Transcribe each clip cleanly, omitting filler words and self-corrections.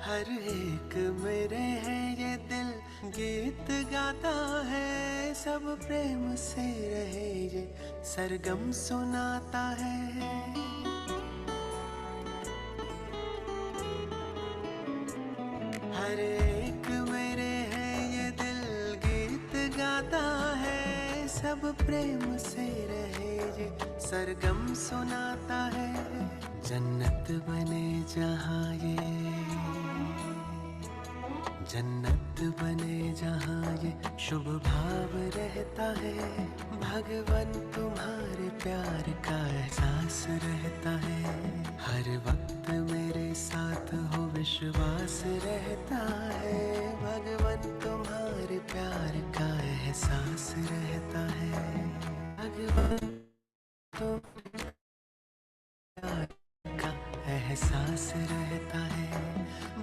हर एक मेरे है ये दिल गीत गाता है, सब प्रेम से रहे ये सरगम सुनाता है। हर एक मेरे है ये दिल गीत गाता है, सब प्रेम से रहे ये सरगम सुनाता है। जन्नत बने जहाँ ये, जन्नत बने जहाँ ये शुभ भाव रहता है। भगवान तुम्हारे प्यार का एहसास रहता है, हर वक्त मेरे साथ हो विश्वास रहता है। भगवान तुम्हारे प्यार का एहसास रहता है, भगवान तुम प्यार का एहसास रहता है।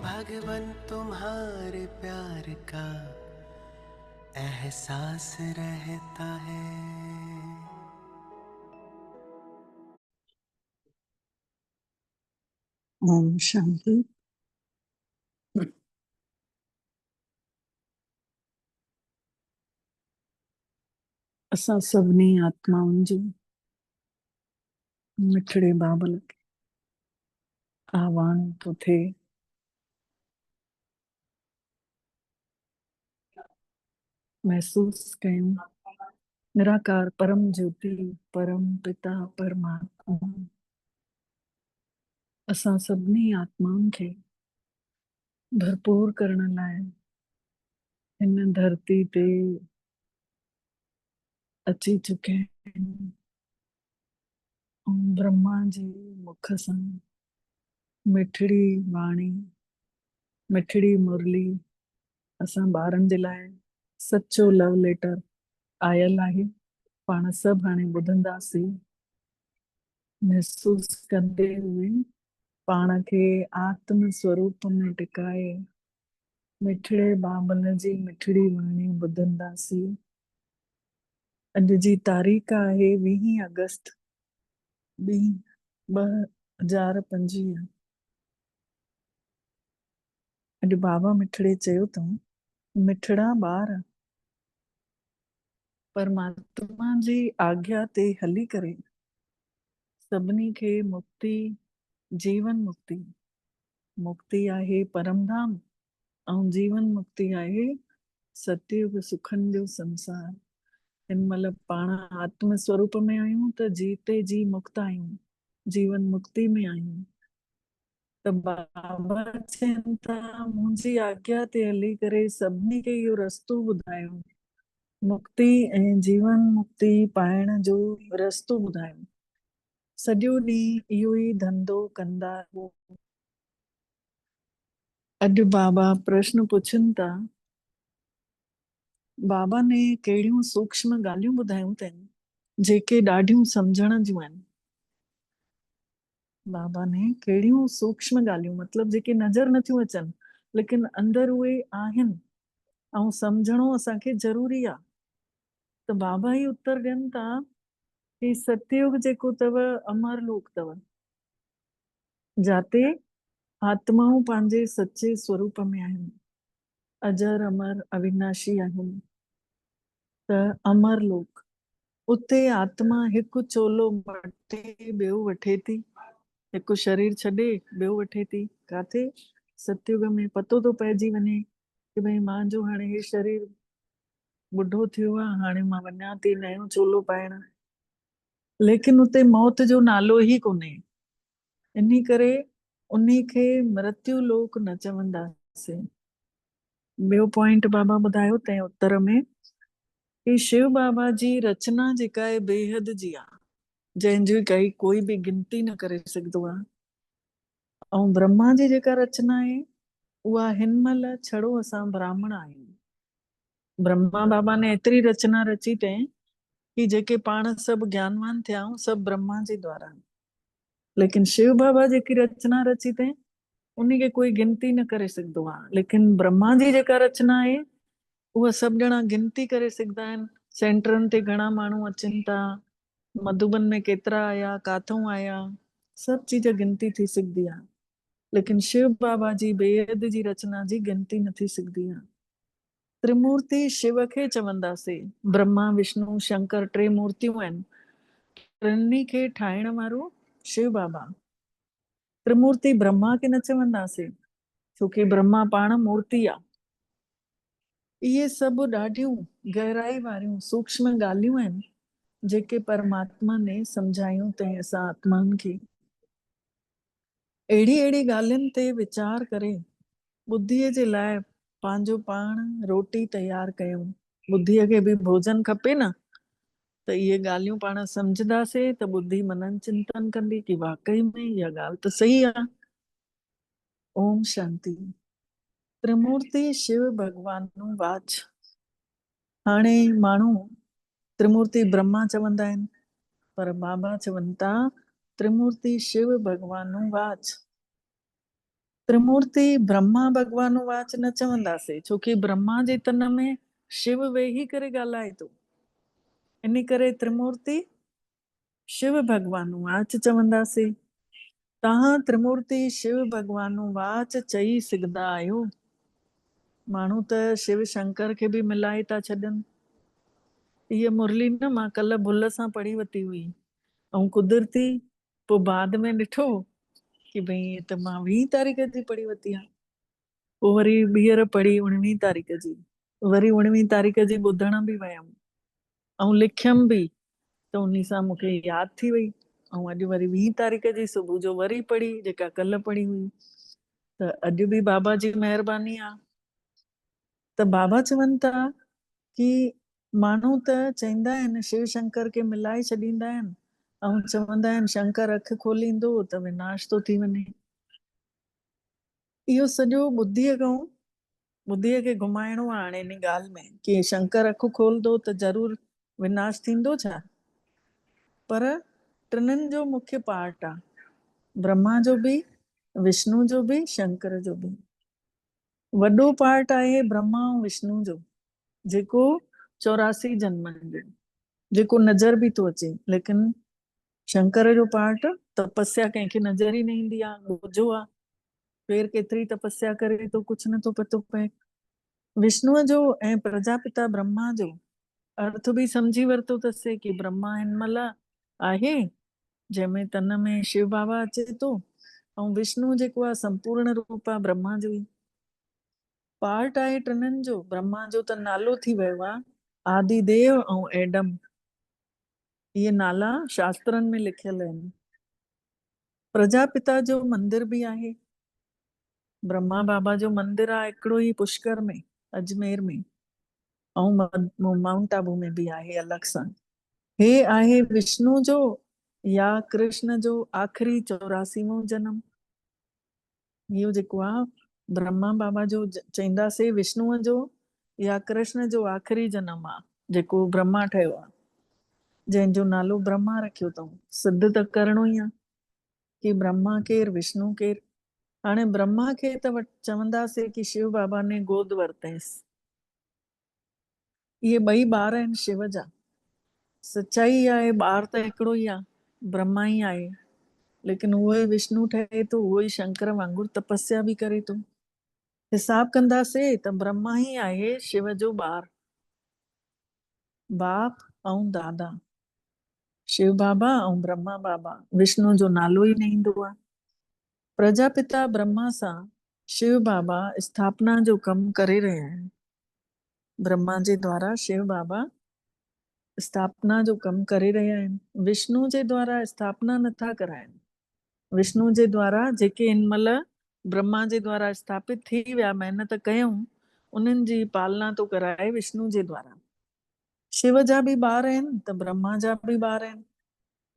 भगवान तुम्हारे प्यार का एहसास रहता है। ओम शांति। असां सभिनी आत्माउनि जो मिठड़े बाबल खे आह्वान थो थिए। महसूस कयूं निराकार परम ज्योति परम पिता परमात्मा असां सभिनी आत्माउनि खे भरपूर करण लाइ हिन धरती ते अची चुकिया आहिनि। ऐं ब्रह्मा जी मुख सां मिठड़ी वाणी मिठड़ी मुरली असां ॿारनि जे लाइ सचो लव लेटर आयल आहे। पाण सभु हाणे ॿुधंदासीं, महसूस कंदे हुए पाण खे आत्म स्वरूप में टिकाए मिठड़े बाबल जी मिठड़ी वाणी ॿुधंदासीं। अॼु जी तारीख़ आहे 20 अगस्त 2025। अॼु बाबा मिठड़े चयो अथऊं, मिठड़ा ॿार परमात्मा जी आज्ञा ते हली करे सभिनी खे मुक्ति, जीवन मुक्ति, मुक्ति आहे परमधाम ऐं जीवन मुक्ति आहे सतयुग सुखनि जो संसार। हिन महिल पाण आत्म स्वरूप में आहियूं त जीते जी मुक्त आहियूं, जीवन मुक्ति में आहियूं। त बाबा चवनि था मुंहिंजी आज्ञा ते हली करे सभिनी खे इहो रस्तो ॿुधायो, मुक्ति ऐं जीवन मुक्ति पाइण जो रस्तो ॿुधायो। सॼो ॾींहुं इहो ई धंधो कंदा हो। अॼु बाबा प्रश्न पुछनि था, बाबा ने कहिड़ियूं सूक्ष्म ॻाल्हियूं ॿुधायूं अथनि जेके ॾाढियूं सम्झण जूं आहिनि। बाबा ने कहिड़ियूं सूक्ष्म ॻाल्हियूं मतिलबु जेके नज़र नथियूं अचनि लेकिन अंदर उहे आहिनि ऐं सम्झणो असांखे ज़रूरी आहे। त बाबा ई उत्तर ॾियनि था कि सतयुग जेको अथव अमर लोक अथव, जाते आत्माऊं पंहिंजे सचे स्वरूप में आहिनि, अजर अमर अविनाशी आहिनि। त अमर लोक उते आत्मा हिकु चोलो मटे ॿियो वठे थी, हिकु शरीर छॾे ॿियो वठे थी। काथे? सतयुग में पतो थो पइजी वञे कि भई मुंहिंजो हाणे हे शरीर बुढो थियो आहे, हाणे मां वञा थी नयो चोलो पाइण, लेकिन उते मौत जो नालो ई कोन्हे। इन्ही करे उन्ही खे मृत्यु लोक न चवंदासीं। ॿियो पॉइंट बाबा ॿुधायो तंहिं उत्तर में कि शिव बाबा जी रचना जेका आहे बेहद जी आहे, जंहिंजी काई कोई बि गिनती न करे सघंदो आहे। ऐं ब्रह्मा जी जेका रचना आहे उहा हिन महिल छड़ो असां ब्राह्मण आहियूं। ब्रह्मा बाबा ने एतिरी रचना रची अथई कि जेके पाण सभु ज्ञानवान थिया आहियूं सभु ब्रह्मा जे द्वारा। लेकिन शिव बाबा जेकी रचना रची अथई उन्ही खे कोई गिनती न करे सघंदो आहे। लेकिन ब्रह्मा जी जेका रचना आहे उहा सभु ॼणा गिनती करे सघंदा आहिनि। सेंटरनि ते घणा माण्हू अचनि था, मधुबन में केतिरा आया, काथों आया, सभु चीज गिनती थी सघंदी आहे। लेकिन शिव बाबा जी बेद जी रचना जी गिनती न थी सघंदी आहे। त्रिमूर्ति शिव खे चवंदासीं। ब्रह्मा विष्णु शंकर टे मूर्तियूं आहिनि। टिनी खे ठाहिण वारो शिव बाबा। त्रिमूर्ति ब्रह्मा खे न चवंदासीं, छोकी ब्रह्मा पाण मूर्ति आहे। इहे सभु ॾाढियूं गहराई वारियूं सूक्ष्म ॻाल्हियूं आहिनि जेके परमात्मा ने सम्झायूं अथई असां आत्माउनि खे। अहिड़ी अहिड़ी ॻाल्हियुनि ते वीचार करे बुद्धीअ जे लाइ पंहिंजो पाण रोटी तयार कयूं। बुद्धीअ खे बि भोजन खपे न, त इहे ॻाल्हियूं पाण सम्झंदासीं त बुद्धि मनन चिंतन कंदी कि वाकई में इहा ॻाल्हि त सही आहे। ओम शांति। त्रिमूर्ति शिव भगवान नु वाच। हाणे माण्हू त्रिमूर्ति ब्रह्मा चवंदा आहिनि, पर बाबा चवनि था त्रिमूर्ति शिव भगवान नु वाच। त्रिमूर्ति ब्रह्मा भगवान नु वाच न चवंदासीं, छोकी ब्रह्मा जे तन में शिव वेही करे ॻाल्हाए थो। इन करे त्रिमूर्ति शिव भगवान नु वाच चवंदासीं। तव्हां त्रिमूर्ति शिव भगवान नु वाच चई सघंदा आहियो। माण्हू त शिव शंकर खे बि मिलाए था छॾनि। इहा मुरली न मां कल्ह भुल सां पढ़ी वती हुई, ऐं कुदरती पोइ बाद में ॾिठो कि भई त मां 20 तारीख़ जी पढ़ी वती आहे। पोइ वरी ॿीहर पढ़ी 19 तारीख़ जी, वरी 19 तारीख़ जी ॿुधण बि वयमि ऐं लिखियमि बि, त उन सां मूंखे यादि थी वई। ऐं अॼु वरी 20 तारीख़ जी सुबुह जो वरी पढ़ी, जेका कल्ह पढ़ी हुई। त अॼु बि बाबा जी महिरबानी आहे। त बाबा चवनि था कि माण्हू त चवंदा आहिनि शिव शंकर खे मिलाए छॾींदा आहिनि ऐं चवंदा आहिनि शंकर अखि खोलींदो त विनाश थो थी वञे। इहो सॼो बुद्धीअ खे घुमाइणो आहे हाणे इन ॻाल्हि में कि शंकर अखि खोलंदो त ज़रूर विनाश थींदो छा। पर टिनिनि जो मुख्य पार्ट आहे, ब्रह्मा जो बि, विष्णु जो बि, शंकर जो बि। वॾो पार्ट आहे ब्रह्मा ऐं विष्णु जो, जेको 84 जन्मनि जो, जेको नज़र बि थो अचे। लेकिन शंकर जो पार्ट तपस्या कंहिंखे नज़र ई न ईंदी आहे, ॻुझो आहे। केरु केतिरी तपस्या करे तो कुझु नथो पतो पए। विष्णुअ जो ऐं प्रजापिता ब्रह्मा जो अर्थ बि सम्झी वरितो अथसि कि ब्रह्मा हिन महिल आहे जंहिंमें तन में शिव बाबा अचे थो, ऐं विष्णु जेको आहे संपूर्ण रूप आहे ब्रह्मा जो ई पार्ट आहे टिनिनि जो। ब्रह्मा जो त नालो थी वियो आहे आदिदेव ऐं एडम। इहे नाला शास्त्रनि में लिखियल आहिनि। प्रजापिता जो मंदिर बि आहे। ब्रह्मा बाबा जो मंदिर आहे हिकिड़ो ई पुष्कर में, अजमेर में, ऐं माउंट आबू में बि आहे अलॻि सां। हे आहे विष्णु जो या कृष्ण जो आख़िरी 84वां जन्म। इहो जेको आहे ब्रह्मा बाबा जो चईंदासीं विष्णुअ जो या कृष्ण जो आख़िरी जन्म आहे, जेको ब्रह्मा ठहियो आहे, जंहिंजो नालो ब्रह्मा रखियो अथऊं। सिद्ध त करिणो ई आहे कि ब्रह्मा केरु विष्णु केरु। हाणे ब्रह्मा खे त चवंदासीं कि शिव बाबा ने गोद वरितईंसि। इहे ॿई ॿार आहिनि शिव जा। सच्चाई आहे ॿार त हिकिड़ो ई आहे, ब्रह्मा ई आहे। लेकिन उहो ई विष्णु ठहे थो, उहो ई शंकर वांगुरु तपस्या बि करे थो। हिसाब कंदासीं त ब्रह्मा ई आहे शिव जो ॿार, बाप ऐं दादा। शिव बाबा ऐं ब्रह्मा बाबा, विष्णु जो नालो ई न ईंदो आहे। प्रजापिता ब्रह्मा सां शिव बाबा स्थापना जो कमु करे रहिया आहिनि। ब्रह्मा जे द्वारा शिव बाबा स्थापना जो कमु करे रहिया आहिनि। विष्णु जे द्वारा स्थापना नथा कराइनि। विष्णु जे द्वारा जेके हिन महिल ब्रह्मा जे द्वारा स्थापित थी विया, महिनत कयूं, उन्हनि जी पालना तो कराए विष्णु जे द्वारा। शिव जा बि ॿार आहिनि त ब्रह्मा जा बि ॿार आहिनि।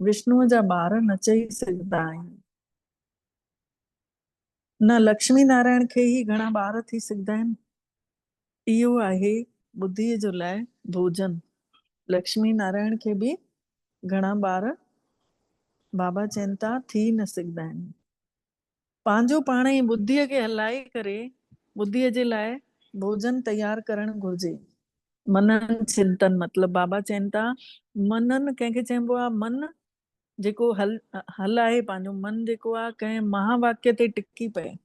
विष्णुअ जा ॿार न चई सघंदा आहिनि। न लक्ष्मी नारायण खे ई घणा ॿार थी सघंदा आहिनि। इहो आहे बुद्धीअ जो लाइ भोजन। लक्ष्मी नारायण खे बि घणा ॿार बाबा चवनि था थी न सघंदा आहिनि। पंहिंजो पाण ई बुद्धीअ खे हलाए करे बुद्धीअ जे लाइ भोजन तयार करणु घुर्जे। मनन चिंतन, मतलब बाबा चवनि था मनन कंहिंखे चइबो आहे? मन जेको हल आहे पंहिंजो मन जेको आहे कंहिं महावाक्य ते टिकी पए।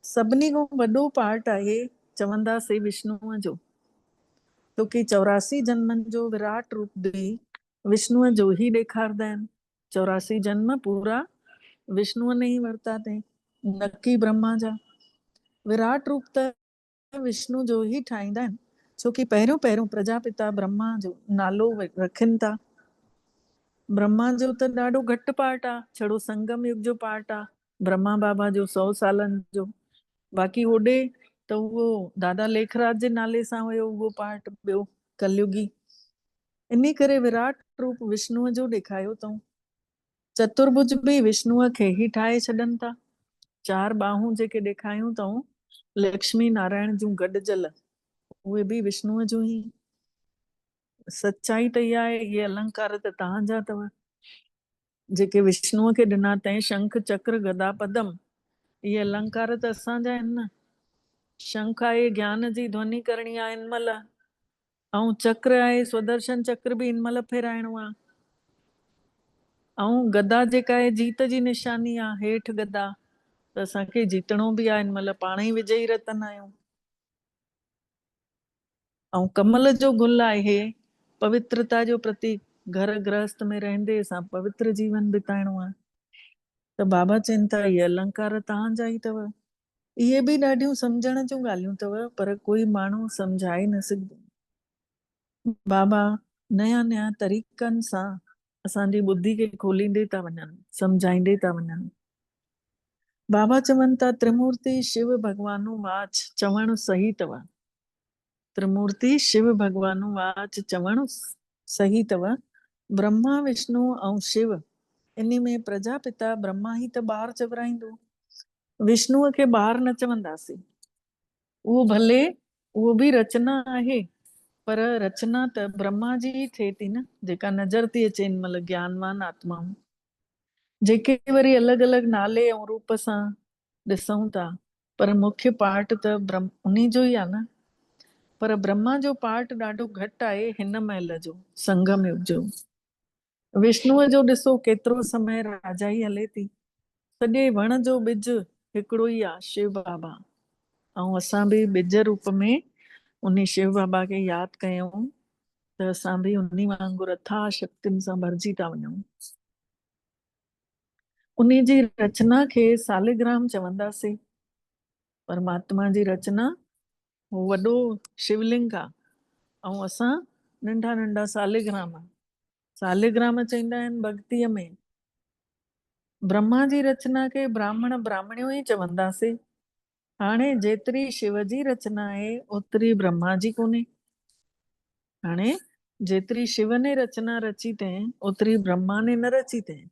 सभिनी खां वॾो पार्ट आहे चवंदासीं विष्णुअ जो, छोकी 84 जन्मनि जो विराट रूप बि विष्णुअ जो ही ॾेखारंदा आहिनि। 84 जन्म पूरा विष्णुअ ने ही वरिता अथई, न की ब्रह्मा जा। विराट रूप त विष्णु जो ही ठाहींदा आहिनि, छोकी पहिरियों पहिरियों प्रजापिता ब्रह्मा जो नालो रखनि था। ब्रह्मा जो त ॾाढो घटि पार्ट आहे, छड़ो संगम युग जो पार्ट आहे, ब्रह्मा बाबा जो 100 सालनि जो। बाक़ी होॾे त उहो दादा लेखराज जे नाले सां हुयो उहो पार्ट ॿियो कलयुगी। इन करे विराट रूप विष्णुअ जो ॾेखारियो अथऊं। चतुर्भुज बि विष्णुअ खे ही ठाहे छॾनि था। 4 बाहूं जेके ॾेखारियूं अथऊं लक्ष्मी नारायण जूं गॾिजल, उहे बि विष्णुअ जो ही। सच्चाई त इहा आहे, इहे अलंकार त तव्हांजा अथव जेके विष्णुअ खे ॾिना अथई, शंख चक्र गदा पदम, इहे अलंकार त असांजा आहिनि न। शंख आहे ज्ञान जी ध्वनि करणी आहे इन महिल, ऐं चक्र आहे स्वदर्शन चक्र बि इन महिल फेराइणो आहे, ऐं गदा जेका आहे जीत जी निशानी आहे, हेठि गदा त असांखे जीतणो बि आहे इन महिल, पाण ई विजयी रतन आहियूं। ऐं कमल जो गुल आहे पवित्रता जो प्रतीक, घर गृहस्थ में रहंदे असां पवित्र जीवन बिताइणो आहे। त बाबा चवनि था इहे अलंकार तव्हांजा ई अथव। इहे बि ॾाढियूं सम्झण जूं ॻाल्हियूं अथव, पर कोई माण्हू सम्झाए न सघंदो। बाबा नया नया तरीक़नि सां असांजी ॿुधी खे खोलींदे था वञनि, सम्झाईंदे था वञनि। बाबा चवनि था त्रिमूर्ति शिव भगवानु वाच चवणु सही अथव। त्रिमूर्ति शिव भगवानु वाच चवणु सही अथव। ब्रह्मा विष्णु ऐं शिव इन में प्रजापिता ब्रह्मा ही त ॿार चवराईंदो, विष्णुअ खे ॿार न चवंदासीं। उहो भले उहो बि रचना आहे, पर रचना त ब्रह्मा जी ही थिए थी न, जेका नज़र थी अचे इन महिल ज्ञानवान आत्माऊं, जेके वरी अलॻि अलॻि नाले ऐं रूप सां ॾिसूं था, पर मुख्य पार्ट त उन्ही जो ई आहे न। पर ब्रह्मा जो पार्ट ॾाढो घटि आहे हिन महिल जो संगम युग जो। विष्णुअ जो ॾिसो केतिरो समय राजाई हले थी, सॼे वण जो ॿिज हिकिड़ो ई आहे, शिव बाबा। ऐं असां बि ॿिज रूप में उन शिव बाबा खे यादि कयूं त असां बि उन वांगुरु अथाह शक्तियुनि सां भरिजी था वञूं। उन जी रचना खे सालिग्राम चवंदासीं। परमात्मा जी रचना वो वॾो शिवलिंग आहे, ऐं असां नंढा नंढा सालिग्राम। सालिग्राम चवंदा आहिनि भक्तीअ में। ब्रह्मा जी रचना खे ब्राह्मण ब्राह्मणियूं ई चवंदासीं। हाणे जेतिरी शिव जी रचना आहे ओतिरी ब्रह्मा जी कोन्हे। हाणे जेतिरी शिव ने रचना रची अथई ओतिरी ब्रह्मा ने न रची अथई।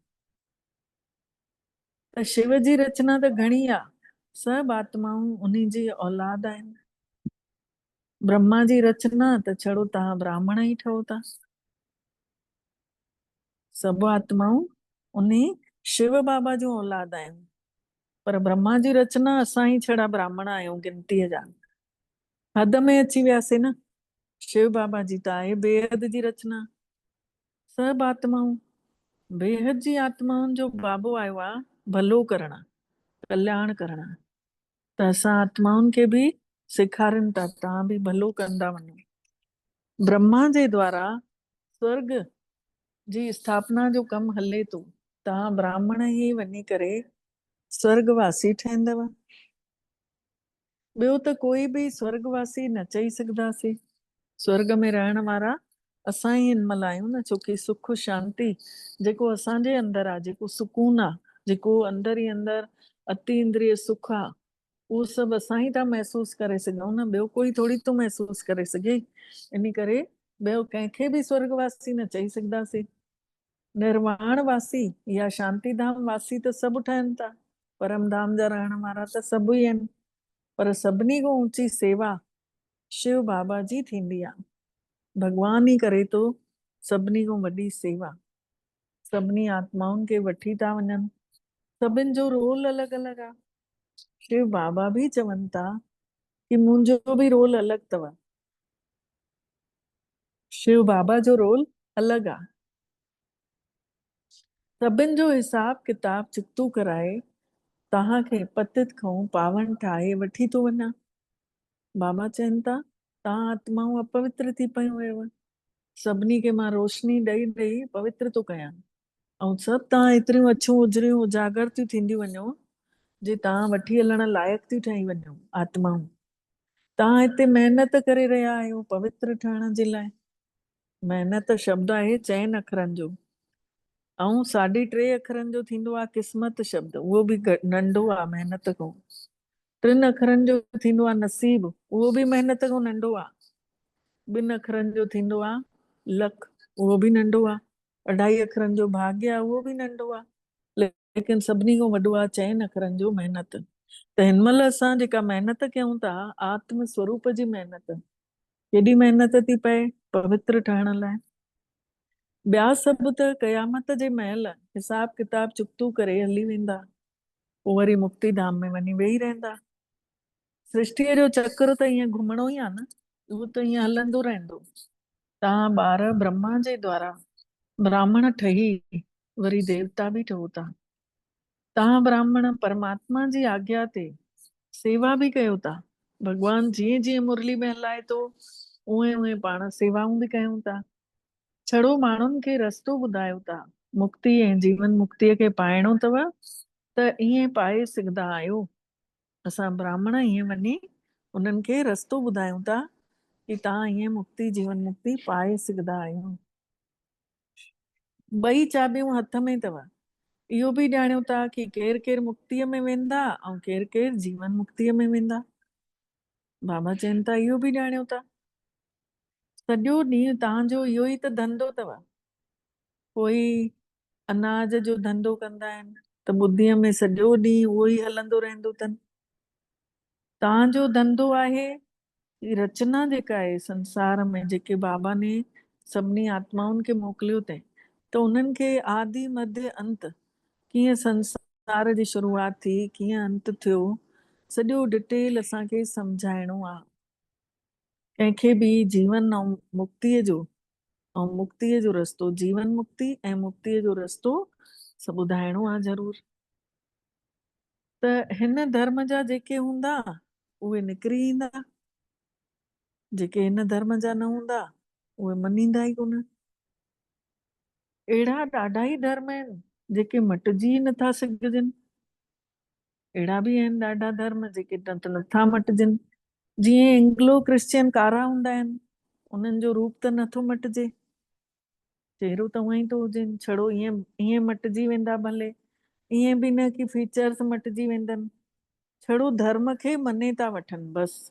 त शिव जी रचना त घणी आहे, सभु आत्माऊं उन जी औलाद आहिनि। ब्रह्मा जी रचना त छड़ो तव्हां ब्राह्मण ई ठहो था। सभु आत्माऊं उन शिव बाबा जूं औलाद आहिनि, पर ब्रह्मा जी रचना असां ई छड़ा ब्राह्मण आहियूं गिनतीअ जा। हद में अची वियासीं न। शिव बाबा जी त आहे बेहद जी रचना। सभु आत्माऊं बेहद जी आत्माउनि जो बाबो आयो आहे भलो करणु, कल्याण करणु। त असां आत्माउनि खे बि सेखारनि था तव्हां बि भलो कंदा वञो। ब्रह्मा जे द्वारा स्वर्ग जी स्थापना जो कमु हले थो। तव्हां ब्राह्मण ई वञी करे स्वर्गवासी ठहंदव। ॿियो त कोई बि स्वर्गवासी न चई सघंदासीं। स्वर्ग में रहण वारा असां ई हिन महिल आहियूं न, छोकी सुख शांति जेको असांजे अंदरि आहे, जेको सुकून आहे, जेको अंदरि ई अंदरि अति इंद्रिय सुख आहे, उहो सभु असां ई था महसूस करे सघूं न, ॿियो कोई थोरी थो महसूस करे सघे। इन करे ॿियो कंहिंखे बि स्वर्गवासी न चई सघंदासीं। निर्वाण वासी या शांतिधाम वासी त सभु ठहनि था, परम धाम जा रहण वारा त सभु ई आहिनि, पर सभिनी खां ऊची सेवा शिव बाबा जी थींदी आहे। भगवान ई करे थो सभिनी खां वॾी सेवा। सभिनी आत्माउनि खे वठी था वञनि, सभिनि जो रोल अलॻि अलॻि आहे। शिव बाबा भी चवनि था कि मुंहिंजो बि रोल अलॻि अथव। शिव बाबा जो रोल अलॻि आहे। सभिनि जो हिसाब किताब चुकतो कराए तव्हांखे पतित खां पावन ठाहे वठी थो वञा। बाबा चवनि था तव्हां आत्माऊं अपवित्र थी पयूं हुयव, सभिनी खे मां रोशनी ॾेई ॾेई पवित्र थो कयां, ऐं सभु तव्हां एतिरियूं अछियूं उजरियूं उजागर थियूं थींदियूं वञो जे तव्हां वठी हलण लाइक़ थियूं ठही वञो। आत्माऊं तव्हां हिते महिनत करे रहिया आहियो पवित्र ठहण जे लाइ। महिनत शब्द आहे 4 अखरनि जो, ऐं 3.5 अखरनि जो थींदो आहे क़िस्मत शब्द, उहो बि नंढो आहे महिनत खां। 3 अखरनि जो थींदो आहे नसीब, उहो बि महिनत खां नंढो आहे। 2 अखरनि जो थींदो आहे लक, उहो बि नंढो आहे। 2.5 अखरनि जो भाग्य आहे, उहो बि नंढो आहे। लेकिन सभिनी खां वॾो आहे 4 अखरनि जो महिनत। त हिन महिल असां जेका महिनत कयूं था आत्म स्वरूप जी महिनत, केॾी महिनत थी पए पवित्र ठहण लाइ। ॿिया सभु त क़यामत जे महिल हिसाब किताब चुकतो करे हली वेंदा, पोइ वरी मुक्ति धाम में वञी वेही रहंदा। सृष्टिअ जो चक्र त ईअं घुमणो ई आहे न, उहो त ईअं हलंदो रहंदो। तव्हां ॿार ब्रह्मा जे द्वारा ब्राह्मण ठही वरी देवता बि ठहो था। तव्हां ब्राह्मण परमात्मा जी आज्ञा ते सेवा बि कयो था। भगवान जीअं जीअं मुरली में हलाए थो उहे उहे पाण सेवाऊं बि कयूं था। छड़ो माण्हुनि खे रस्तो ॿुधायो था। मुक्ति ऐं जीवन मुक्तिअ खे पाइणो अथव त ईअं पाए सघंदा आहियो। असां ब्राह्मण ईअं वञी उन्हनि खे रस्तो ॿुधायूं था कि तव्हां ईअं मुक्ति जीवन मुक्ति पाए सघंदा आहियो। 2 चाबियूं हथ में अथव। इहो बि ॼाणियो था कि केरु केरु मुक्तिअ में वेंदा ऐं केरु केरु जीवन मुक्तिअ में वेंदा। बाबा चवनि था इहो बि ॼाणियो था। सॼो ॾींहुं तव्हांजो इहो ई त धंधो अथव। कोई अनाज जो धंधो कंदा आहिनि त ॿुद्धीअ में सॼो ॾींहुं उहो ई हलंदो रहंदो अथनि। तव्हांजो धंधो आहे कि रचना जेका आहे संसार में, जेके बाबा ने सभिनी आत्माउनि खे मोकिलियो अथई, त उन्हनि खे आदि मध्य अंत कीअं संसार जी शुरूआत थी, कीअं अंत थियो, सॼो डिटेल असांखे सम्झाइणो आहे। कंहिंखे बि जीवन ऐं मुक्तिअ जो ऐं मुक्तिअ जो रस्तो, जीवन मुक्ति ऐं मुक्तिअ जो रस्तो सभु ॿुधाइणो आहे ज़रूर। त हिन धर्म जा जेके हूंदा उहे निकिरी ईंदा, जेके हिन धर्म जा न हूंदा उहे मञींदा ई कोन। अहिड़ा ॾाढा ई धर्म आहिनि जेके मटिजी नथा सघजनि। अहिड़ा बि आहिनि ॾाढा धर्म जेके नथा मटिजनि। जीअं एंग्लो क्रिश्चियन कारा हूंदा आहिनि, उन्हनि जो रूप त नथो मटिजे, चेहरो त उहो ई थो हुजेनि, छड़ो ईअं मटिजी वेंदा भले, ईअं बि न कि फीचर्स मटिजी वेंदनि, छड़ो धर्म खे मञे था वठनि बसि।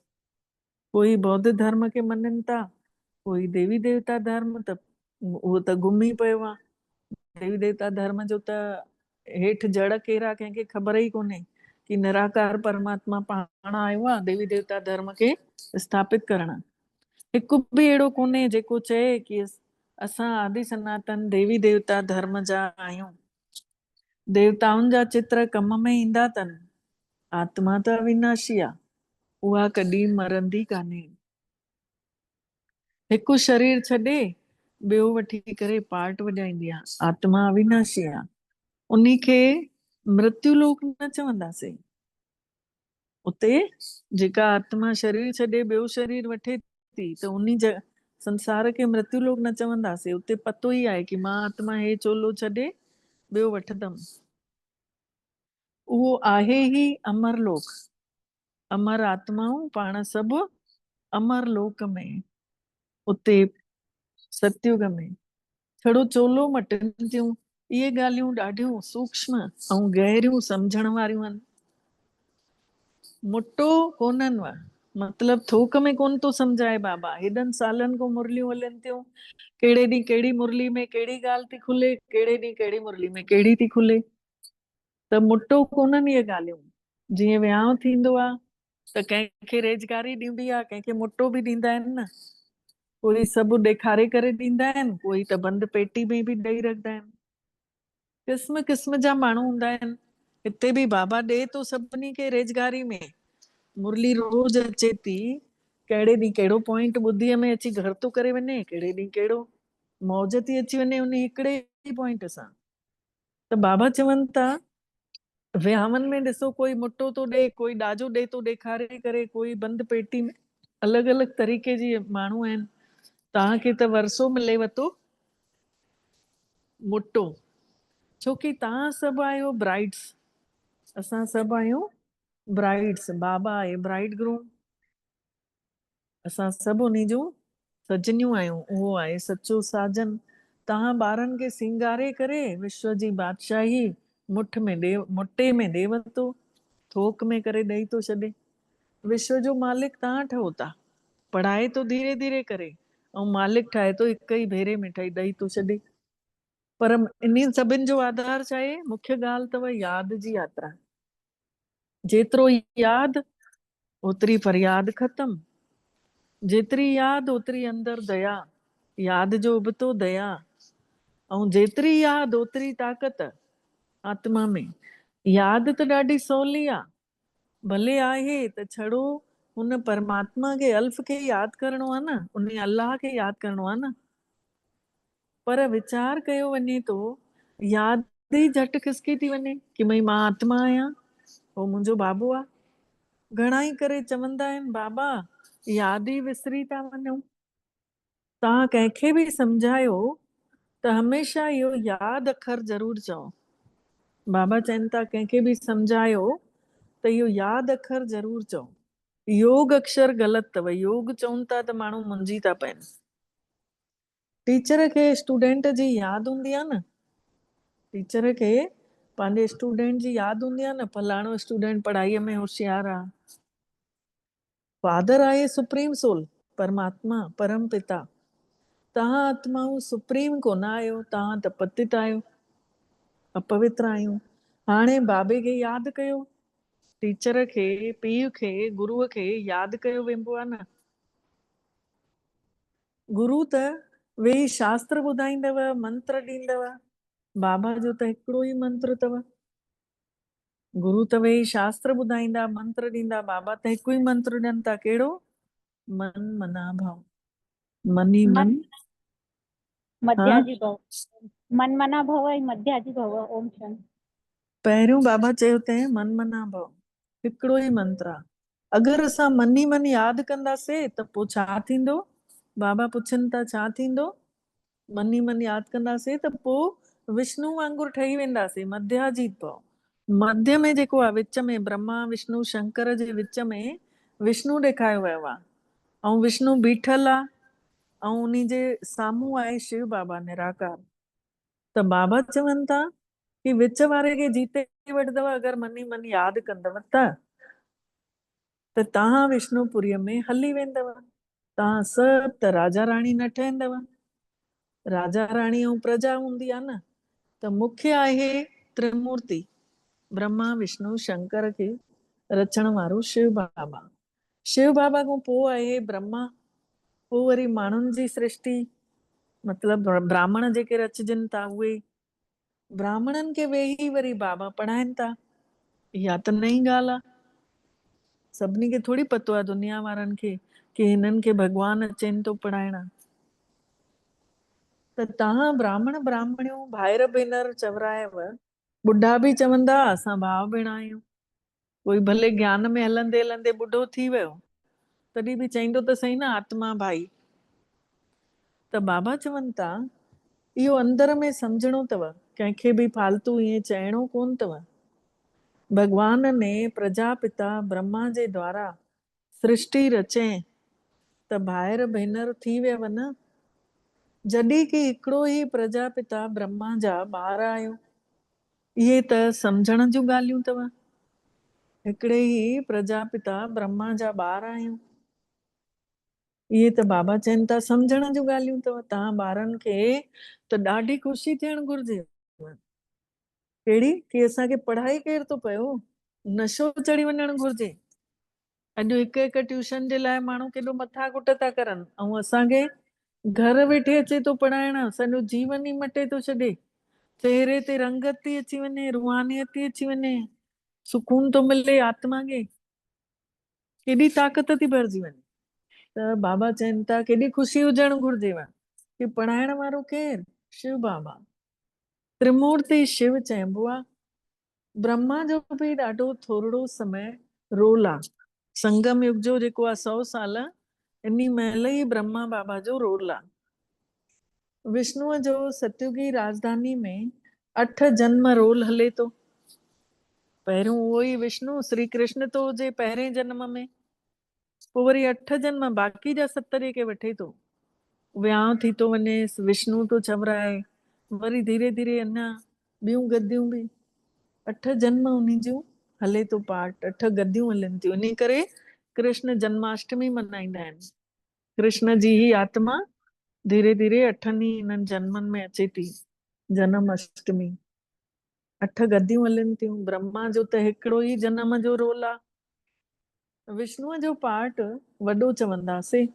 कोई बौद्ध धर्म खे मञनि था, कोई देवी देवता धर्म, त उहो त गुम ई पियो आहे। देवी देवता धर्म जो त हेठि जड़ केरु आहे कंहिंखे ख़बर ई कोन्हे कि निराकार परमात्मा पाण आयो आहे देवी देवता धर्म खे स्थापित करणु। हिकु बि अहिड़ो कोन्हे जेको चए कि असां आदि सनातन देवी देवता धर्म जा आहियूं। देवताउनि जा चित्र कम में ईंदा अथनि। आत्मा त अविनाशी आहे, उहा कॾहिं मरंदी कान्हे। हिकु शरीर छॾे ॿियो वठी करे पार्ट वॼाईंदी आहे। आत्मा अविनाशी आहे, उन्ही खे मृत्यु लोक न चवंदासीं। उते जेका आत्मा शरीर छॾे ॿियो शरीर वठे थी त उन्ही संसार खे मृत्यु लोक न चवंदासीं। उते पतो ई आहे कि मां आत्मा हे चोलो छॾे ॿियो वठंदमि। उहो आहे ई अमर लोक। अमर आत्माऊं पाण सभु अमर लोक में, उते सतयुग में छड़ो चोलो मटनि थियूं। इहे ॻाल्हियूं ॾाढियूं सूक्ष्म ऐं गहरियूं सम्झण वारियूं आहिनि। मुटो कोन्हनि, मतलब थोक में कोन थो सम्झाए बाबा। हेॾनि सालनि खां मुरलियूं हलनि थियूं, कहिड़े ॾींहुं कहिड़ी मुरली में कहिड़ी ॻाल्हि थी खुले, कहिड़े ॾींहुं कहिड़ी मुरली में कहिड़ी थी खुले, त मुटो कोन्हनि इहे ॻाल्हियूं। जीअं विहांउ थींदो आहे त कंहिंखे रेजगारी ॾींदी आहे, कंहिंखे मुटो बि ॾींदा आहिनि न। कोई सभु ॾेखारे करे ॾींदा आहिनि, कोई त बंदि पेटी में बि ॾेई रखंदा आहिनि। क़िस्म क़िस्म जा माण्हू हूंदा आहिनि। हिते बि बाबा ॾे थो सभिनी खे रेजगारी में। मुरली रोज अचे थी, कहिड़े ॾींहुं कहिड़ो पॉइंट ॿुद्धीअ में अची घर थो करे वञे, कहिड़े ॾींहुं कहिड़ो मौज थी अची वञे उन हिकिड़े ई पॉइंट सां। त बाबा चवनि था विहावन में ॾिसो कोई मुटो थो ॾे, कोई ॾाजो ॾे थो ॾेखारे करे, कोई बंदि पेटी में, अलॻि अलॻि तरीक़े जी माण्हू आहिनि। तव्हांखे त वरसो मिलेव थो मुटो, छोकी तव्हां सभु आहियो ब्राइड्स, असां सभु आहियूं ब्राइड्स, बाबा आहे ब्राइड ग्रूम, असां सभु उन जूं सजनियूं आहियूं, उहो आहे सचो साजन। तव्हां ॿारनि खे सिंगारे करे विश्व जी बादशाही मुठि में मुटे में ॾेव थो, थोक में करे ॾेई थो छॾे। विश्व जो मालिक तव्हां ठहो था, पढ़ाए तो धीरे धीरे करे, ऐं मालिक ठाहे तो हिक ई भेरे में ठही ॾेई थो छॾे। पर इन सभिनि जो आधार छा आहे? मुख्य ॻाल्हि अथव यादि जी यात्रा। जेतिरो यादि ओतिरी फरियाद ख़तम, जेतिरी यादि ओतिरी अंदरि दया, यादि जो उबतो दया, ऐं जेतिरी यादि ओतिरी ताक़त आत्मा में। यादि त ॾाढी सवली आहे, भले आहे त छड़ो हुन परमात्मा खे अल्फ खे यादि करणो आहे न, उन अल्लाह खे यादि करणो आहे न। पर वीचार कयो वञे थो, यादि ई झटि खिसकी थी वञे कि भई मां आत्मा आहियां, उहो मुंहिंजो बाबू आहे। घणा ई करे चवंदा आहिनि बाबा यादि ई विसरी था वञूं। तव्हां कंहिंखे बि सम्झायो त हमेशह इहो यादि अखर ज़रूरु चओ। बाबा चवनि था कंहिंखे बि सम्झायो त इहो यादि अखर ज़रूरु चओ। योग अक्षर ग़लति अथव, योग चवनि था त माण्हू मुंझी था पइनि। टीचर खे स्टूडेंट जी यादि हूंदी आहे न, टीचर खे पंहिंजे स्टूडेंट जी यादि हूंदी आहे न, फलाणो स्टूडेंट पढ़ाईअ में होशियारु आहे। फादर आहे सुप्रीम सोल, परमात्मा, परम पिता। तव्हां आत्माऊं सुप्रीम कोन आहियो, तव्हां त पतित आहियो, अपवित्र आहियूं। हाणे बाबे खे यादि कयो, टीचर खे, पीउ खे, गुरूअ खे यादि कयो वेंबो आहे न। गुरु त वेही शास्त्र ॿुधाईंदव, मंत्र ॾींदव। बाबा जो त हिकिड़ो ई मंत्र अथव। गुरु त वेही शास्त्र ॿुधाईंदा, मंत्र ॾींदा, बाबा त हिकु ई मंत्र ॾियनि था, कहिड़ो? मन मना भाव, मनी मन मध्याजी भव, मन मना भव ऐं मध्याजी भव। ओम शांति। पहिरियों बाबा चयो तंहिं मन मना भव, हिकिड़ो ई मंत्र आहे। अगरि असां मनी मन यादि कंदासीं त पोइ छा थींदो? बाबा पुछनि था छा थींदो? मनी मन यादि कंदासीं त पोइ विष्णु वांगुरु ठही वेंदासीं, मध्याजीत भव। मध्य में जेको आहे, विच में ब्रह्मा विष्णु शंकर जे विच में विष्णु ॾेखारियो वियो आहे, ऐं विष्णु बीठल आहे, ऐं उन जे साम्हूं आहे शिव बाबा निराकार। त बाबा चवनि था कि विच वारे खे जीते वठंदव अगरि मनी मन यादि कंदव त तव्हां विष्णुपुरीअ में हली वेंदव। तव्हां सभु त राजा राणी न ठहंदव। राजा राणी ऐं प्रजा हूंदी आहे न, त मुख्य आहे त्रिमूर्ति, ब्रह्मा विष्णु शंकर खे रचण वारो शिव बाबा। शिव बाबा खां पोइ आहे ब्रह्मा, पोइ वरी माण्हुनि जी सृष्टि, मतिलबु ब्राह्मण जेके रचजनि था उहे। ब्राह्मणनि खे वेही वरी बाबा पढ़ाइनि था। इहा त नई ॻाल्हि आहे, सभिनी खे थोड़ी पतो आहे दुनिया वारनि खे कि हिननि खे भॻवानु अचेनि थो पढ़ाइण। त तव्हां ब्राह्मण ब्राह्मणियूं भाइर भेनर चवरायव, ॿुढा बि चवंदा असां भाउ भेण आहियूं। कोई भले ज्ञान में हलंदे हलंदे ॿुढो थी वियो, तॾहिं बि चईंदो त सही न आत्मा भाई। त बाबा चवनि था इहो अंदर में सम्झणो अथव, कंहिंखे बि फालतू ईअं चइणो कोन अथव। भगवान ने प्रजापिता ब्रह्मा जे द्वारा सृष्टि रचें त भाइर भेनर थी वियव न। जॾहिं कि हिकिड़ो ई प्रजापिता ब्रह्मा जा ॿार आहियो। इहे त सम्झण जूं ॻाल्हियूं अथव। हिकिड़े ई प्रजापिता ब्रह्मा जा ॿार आहियूं। इहे त बाबा चवनि था सम्झण जूं ॻाल्हियूं अथव। तव्हां ॿारनि खे त ॾाढी ख़ुशी थियणु घुरिजे। कहिड़ी? कि असांखे पढ़ाई केर थो पियो, नशो चढ़ी वञणु घुरिजे। अॼु हिकु हिकु ट्यूशन जे लाइ माण्हू केॾो मथा कुट था करनि, ऐं असांखे घर वेठे अचे थो पढ़ाइण, सॼो जीवन ई मटे थो छॾे। चेहरे ते रंगत थी अची वञे, रूहानियत थी अची वञे, सुकून थो मिले आत्मा खे, केॾी ताक़त थी भरिजी वञे। त बाबा चवनि था केॾी ख़ुशी हुजणु घुरिजेव कि पढ़ाइण वारो केरु? शिव बाबा। त्रिमूर्ति शिव चइबो आहे। ब्रह्मा जो बि ॾाढो थोरो समय रोल आहे। संगम युग जो जेको आहे 100 साल, इन महिल ई ब्रह्मा बाबा जो रोल आहे। विष्णुअ जो सतयुगी राजधानी में 8 जन्म रोल हले थो। पहिरियों उहो ई विष्णु श्री कृष्ण तो हुजे पहिरें जन्म में, पोइ वरी 8 जन्म बाक़ी जा 70 के वठे थो। वियांव थी थो वञे, विष्णु तो चवराए, वरी धीरे धीरे अञा ॿियूं गदियूं बि 8 जन्म उन्हीं जूं हले थो पाठ, 8 गदियूं हलनि थियूं। इन करे कृष्ण जन्माष्टमी मनाईंदा आहिनि। कृष्ण जी ही आत्मा धीरे धीरे 8 इन्हनि जन्मनि में अचे थी। जन्म अष्टमी 8 गदियूं हलनि थियूं। ब्रह्मा जो त हिकिड़ो ई जन्म जो रोल आहे। विष्णुअ जो पाठ वॾो चवंदासीं,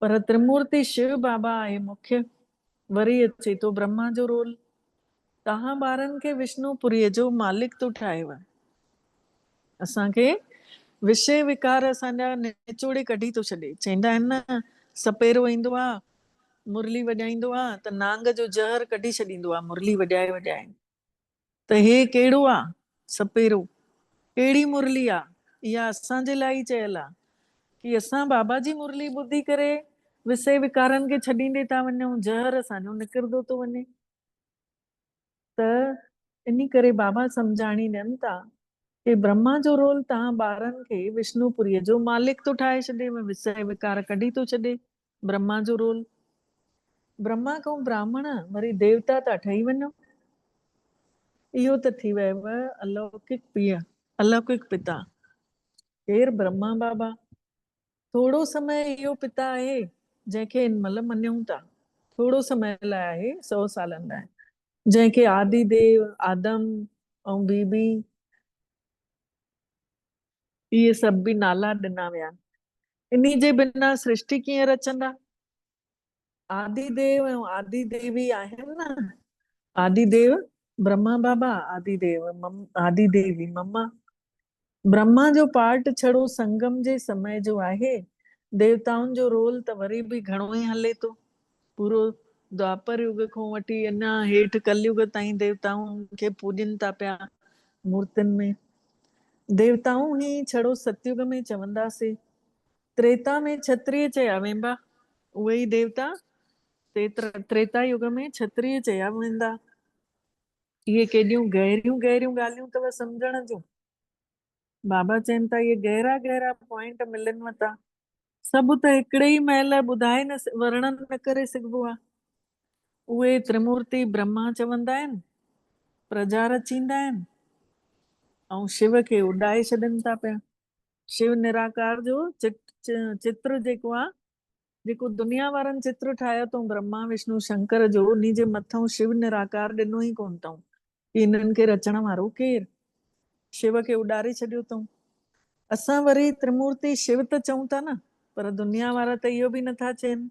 पर त्रिमूर्ति शिव बाबा आहे मुख्य। वरी अचे थो ब्रह्मा जो रोल। तव्हां ॿारनि खे विष्णुपुरीअ जो मालिक तो ठाहेव। असांखे विषय विकार असांजा निचोड़े कढी थो छॾे। चवंदा आहिनि न, सपेरो ईंदो आहे, मुरली वॼाईंदो आहे त नांग जो ज़हर कढी छॾींदो आहे मुरली वॼाए वॼाए। त हे कहिड़ो आहे सपेरो? कहिड़ी मुरली आहे? इहा असांजे लाइ ई चयल आहे कि असां बाबा जी मुरली ॿुधी करे विषय विकारनि खे छॾींदे था वञूं, ज़हर असांजो निकिरंदो थो वञे। त इन करे बाबा सम्झाणी ॾियनि था कि ब्रह्मा जो रोल तव्हां ॿारनि खे विष्णुपुरीअ जो मालिक तो ठाहे छॾे, विषय विकार कढी थो छॾे। ब्रह्मा जो रोल। ब्रह्मा खां ब्राह्मण वरी देवता था ठही वञो। इहो त थी वियो अलौकिक पीउ, अलौकिक पिता। केर? ब्रह्मा बाबा। थोरो समय इहो पिता आहे जंहिंखे इन महिल मञूं था। थोरो समय लाइ आहे, 100 सालनि लाइ, जंहिंखे आदि देव, आदम ऐं बीबी इहे सभु बि नाला ॾिना विया। इन्ही जे बिना सृष्टि कीअं रचंदा? आदि देव ऐं आदि देवी आहिनि न। आदि देव ब्रह्मा बाबा, आदि देव आदि देवी मम्मा। ब्रह्मा जो पाठ छड़ो संगम जे समय जो आहे। देवताउनि जो रोल त वरी बि घणो ई हले थो। पूरो द्वापर युग खां वठी अञा हेठि कलयुग ताईं देवताउनि खे पूॼनि था पिया मूर्तियुनि में। देवताऊं ही छड़ो सतयुग में चवंदासीं। त्रेता में क्षत्रिय चया वेंदा, उहे ई देवता। त्रेता युग में क्षत्रिय चया वेंदा। इहे केॾियूं गहरियूं गहरियूं ॻाल्हियूं अथव सम्झण जूं। बाबा चवनि था इहे गहरा गहरा पॉइंट मिलनि था। सभु त हिकिड़े ई महिल ॿुधाए न, वर्णन न करे सघिबो आहे। उहे त्रिमूर्ति ब्रह्मा चवंदा आहिनि, प्रजा रचींदा आहिनि ऐं शिव खे उॾाए छॾनि था पिया। शिव निराकार जो चित्र जेको आहे, जेको दुनिया वारनि चित्र ठाहियो अथऊं ब्रह्मा विष्णु शंकर जो, उन जे मथां शिव निराकार ॾिनो ई कोन अथऊं कि इन्हनि खे रचण वारो केरु? शिव खे उॾारे छॾियो अथऊं। असां वरी त्रिमूर्ति शिव त चऊं था न, पर दुनिया वारा त इहो बि नथा चइनि।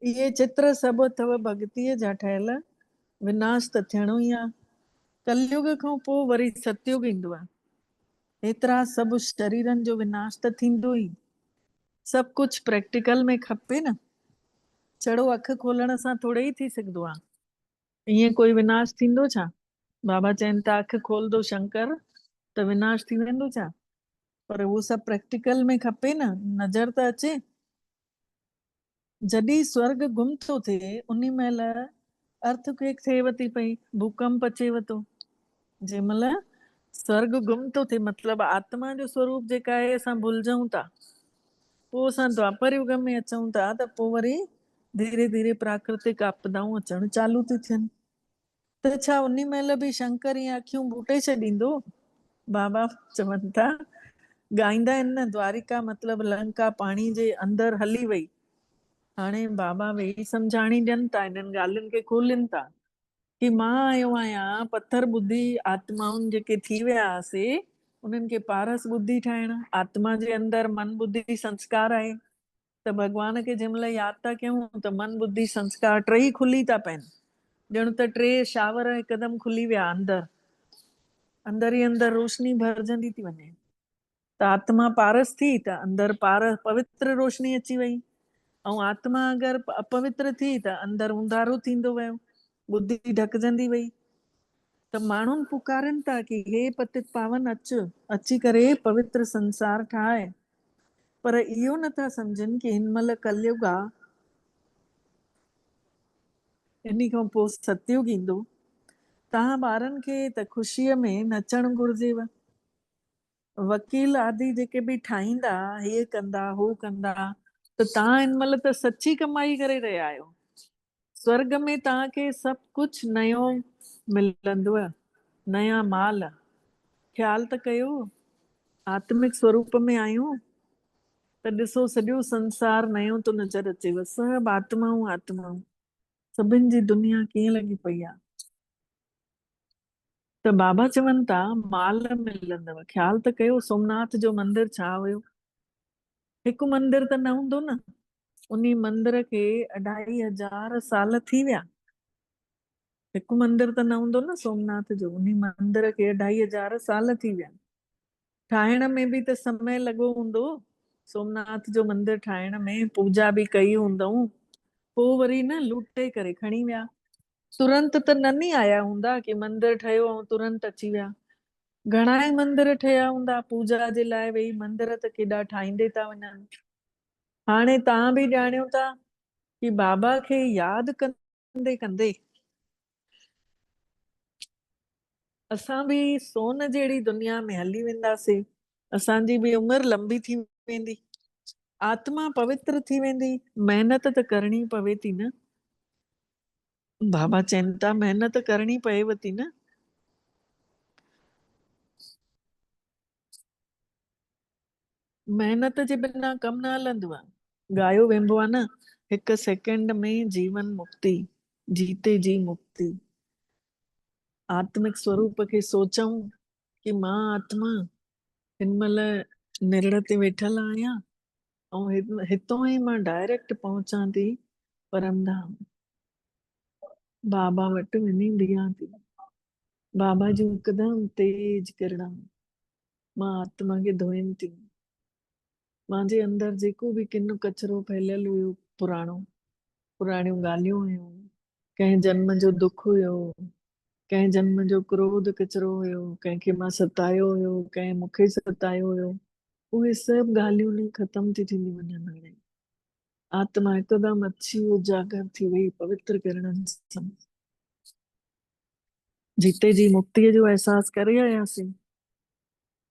इहे चित्र सभु अथव भक्तीअ जा ठहियल। विनाश त थियणो ई आहे। कलयुग खां पोइ वरी सतयुग ईंदो आहे। एतिरा सभु शरीरनि जो विनाश त थींदो ई। सभु कुझु प्रैक्टिकल में खपे न। छड़ो अखि खोलण सां थोड़े ई थी सघंदो आहे। ईअं कोई विनाश थींदो छा? बाबा चवनि था अखि खोलंदो शंकर त विनाश थी वेंदो छा? पर उहो सभु प्रैक्टिकल में खपे न, नज़र त अचे। जॾहिं स्वर्ग गुम थो थिए उन महिल अर्थक्वेक थिएव थी पई, भूकंप अचेव थो। जंहिं महिल स्वर्ग गुम थो थिए मतिलबु आत्मा जो स्वरूप जेका आहे असां भुलिजऊं था। पोइ असां द्वापर युग में अचूं था त पोइ वरी धीरे धीरे प्राकृतिक आपदाऊं अचणु चालू थी थियनि। त छा उन महिल बि शंकर ईअं अखियूं बूटे छॾींदो? बाबा चवनि था, ॻाईंदा आहिनि न, द्वारिका मतिलबु लंका पाणी जे अंदरि हली वई। हाणे बाबा वेही सम्झाणी ॾियनि था, इन्हनि ॻाल्हियुनि खे खोलिनि था कि मां आयो आहियां पत्थर ॿुधी आत्माउनि जेके थी विया हुआसीं उन्हनि खे पारस ॿुधी ठाहिण। आत्मा जे अंदरि मन बुद्धि संस्कार आहे। त भॻवान खे जंहिं महिल यादि था कयूं त मन बुद्धि संस्कार टई खुली था पइनि। ॼण त 3 शावर हिकदमि खुली विया अंदरि। अंदरि ई अंदरि रोशनी भरजंदी थी वञे। त आत्मा पारस थी त अंदरि पवित्र रोशनी अची वई। ऐं आत्मा अगरि अपवित्र थी त अंदरि उंधारो थींदो वियो। बुद्धि ढकजंदी वई त माण्हुनि पुकारनि था कि हे पतित पावन अची करे पवित्र संसार ठाहे, पर इहो नथा सम्झनि कि हिन महिल कलयुग आहे, इन खां पोइ सतयुग ईंदो। तव्हां ॿारनि खे त ख़ुशीअ में नचणु घुर्जेव। वकील आदि जेके बि ठाहींदा, हे कंदा हो कंदा, त तव्हां हिन महिल त सची कमाई करे रहिया आहियो। स्वर्ग में तव्हांखे सभु कुझु नयो मिलंदव, नया माल। ख़्याल त कयो, आत्मिक स्वरूप में आहियूं त ॾिसो सॼो संसार नयो तो नज़र अचेव। सभु आत्माऊं आत्माऊं, सभिनि जी दुनिया कीअं लॻी पई आहे। त बाबा चवनि था माल मिलंदव। ख़्याल त कयो, सोमनाथ जो मंदिर छा हुयो? हिकु मंदिर त न हूंदो न, उन मंदिर खे 2500 साल थी विया। हिकु मंदिर त न हूंदो न सोमनाथ जो, उन मंदिर खे 2500 साल थी विया। ठाहिण में बि त समय लॻो हूंदो, सोमनाथ जो मंदिर ठाहिण में पूजा बि कई हूंदऊं, पोइ वरी न लूटे करे खणी विया। तुरंत त न नी आया हूंदा कि मंदिर ठहियो ऐं तुरंत अची विया। घणा ई मंदिर ठहिया हूंदा पूजा जे लाइ, वेई मंदिर त केॾा ठाहींदे था वञनि। हाणे तव्हां बि ॼाणियो था कि बाबा खे यादि कंदे कंदे असां बि सोन जहिड़ी दुनिया में हली वेंदासीं। असांजी बि उमिरि लंबी थी वेंदी, आत्मा पवित्र थी वेंदी। महिनत त करणी पवे थी न, बाबा चवनि था महिनत करणी पएव थी न। महिनत जे बिना कमु न हलंदो आहे। ॻायो वेंबो आहे न, हिकु सेकेंड में जीवन मुक्ति, जीते जी मुक्ति। आत्मिक स्वरूप खे सोचूं कि मां आत्मा हिन महिल निरण ते वेठल आहियां ऐं हितों ई मां डायरेक्ट पहुचां थी परमधाम। बाबा वटि वञी बीहां थी। बाबा जूं हिकदमि तेज किरणा मां आत्मा खे धोइनि थी। मुंहिंजे अंदरि जेको बि किन कचिरो फैलियल हुयो, पुराणियूं ॻाल्हियूं हुयूं, कंहिं जन्म जो दुख हुयो, कंहिं जन्म जो क्रोध किचिरो हुयो, कंहिंखे मां सतायो हुयो, कंहिं मूंखे सतायो हुयो, उहे सभु ॻाल्हियूं न ख़तम थी थींदी वञनि। हाणे आत्मा हिकदमि अची उजागर थी वई पवित्र किरणनि सां। जीते जी मुक्तिअ जो अहसासु करे आयासीं।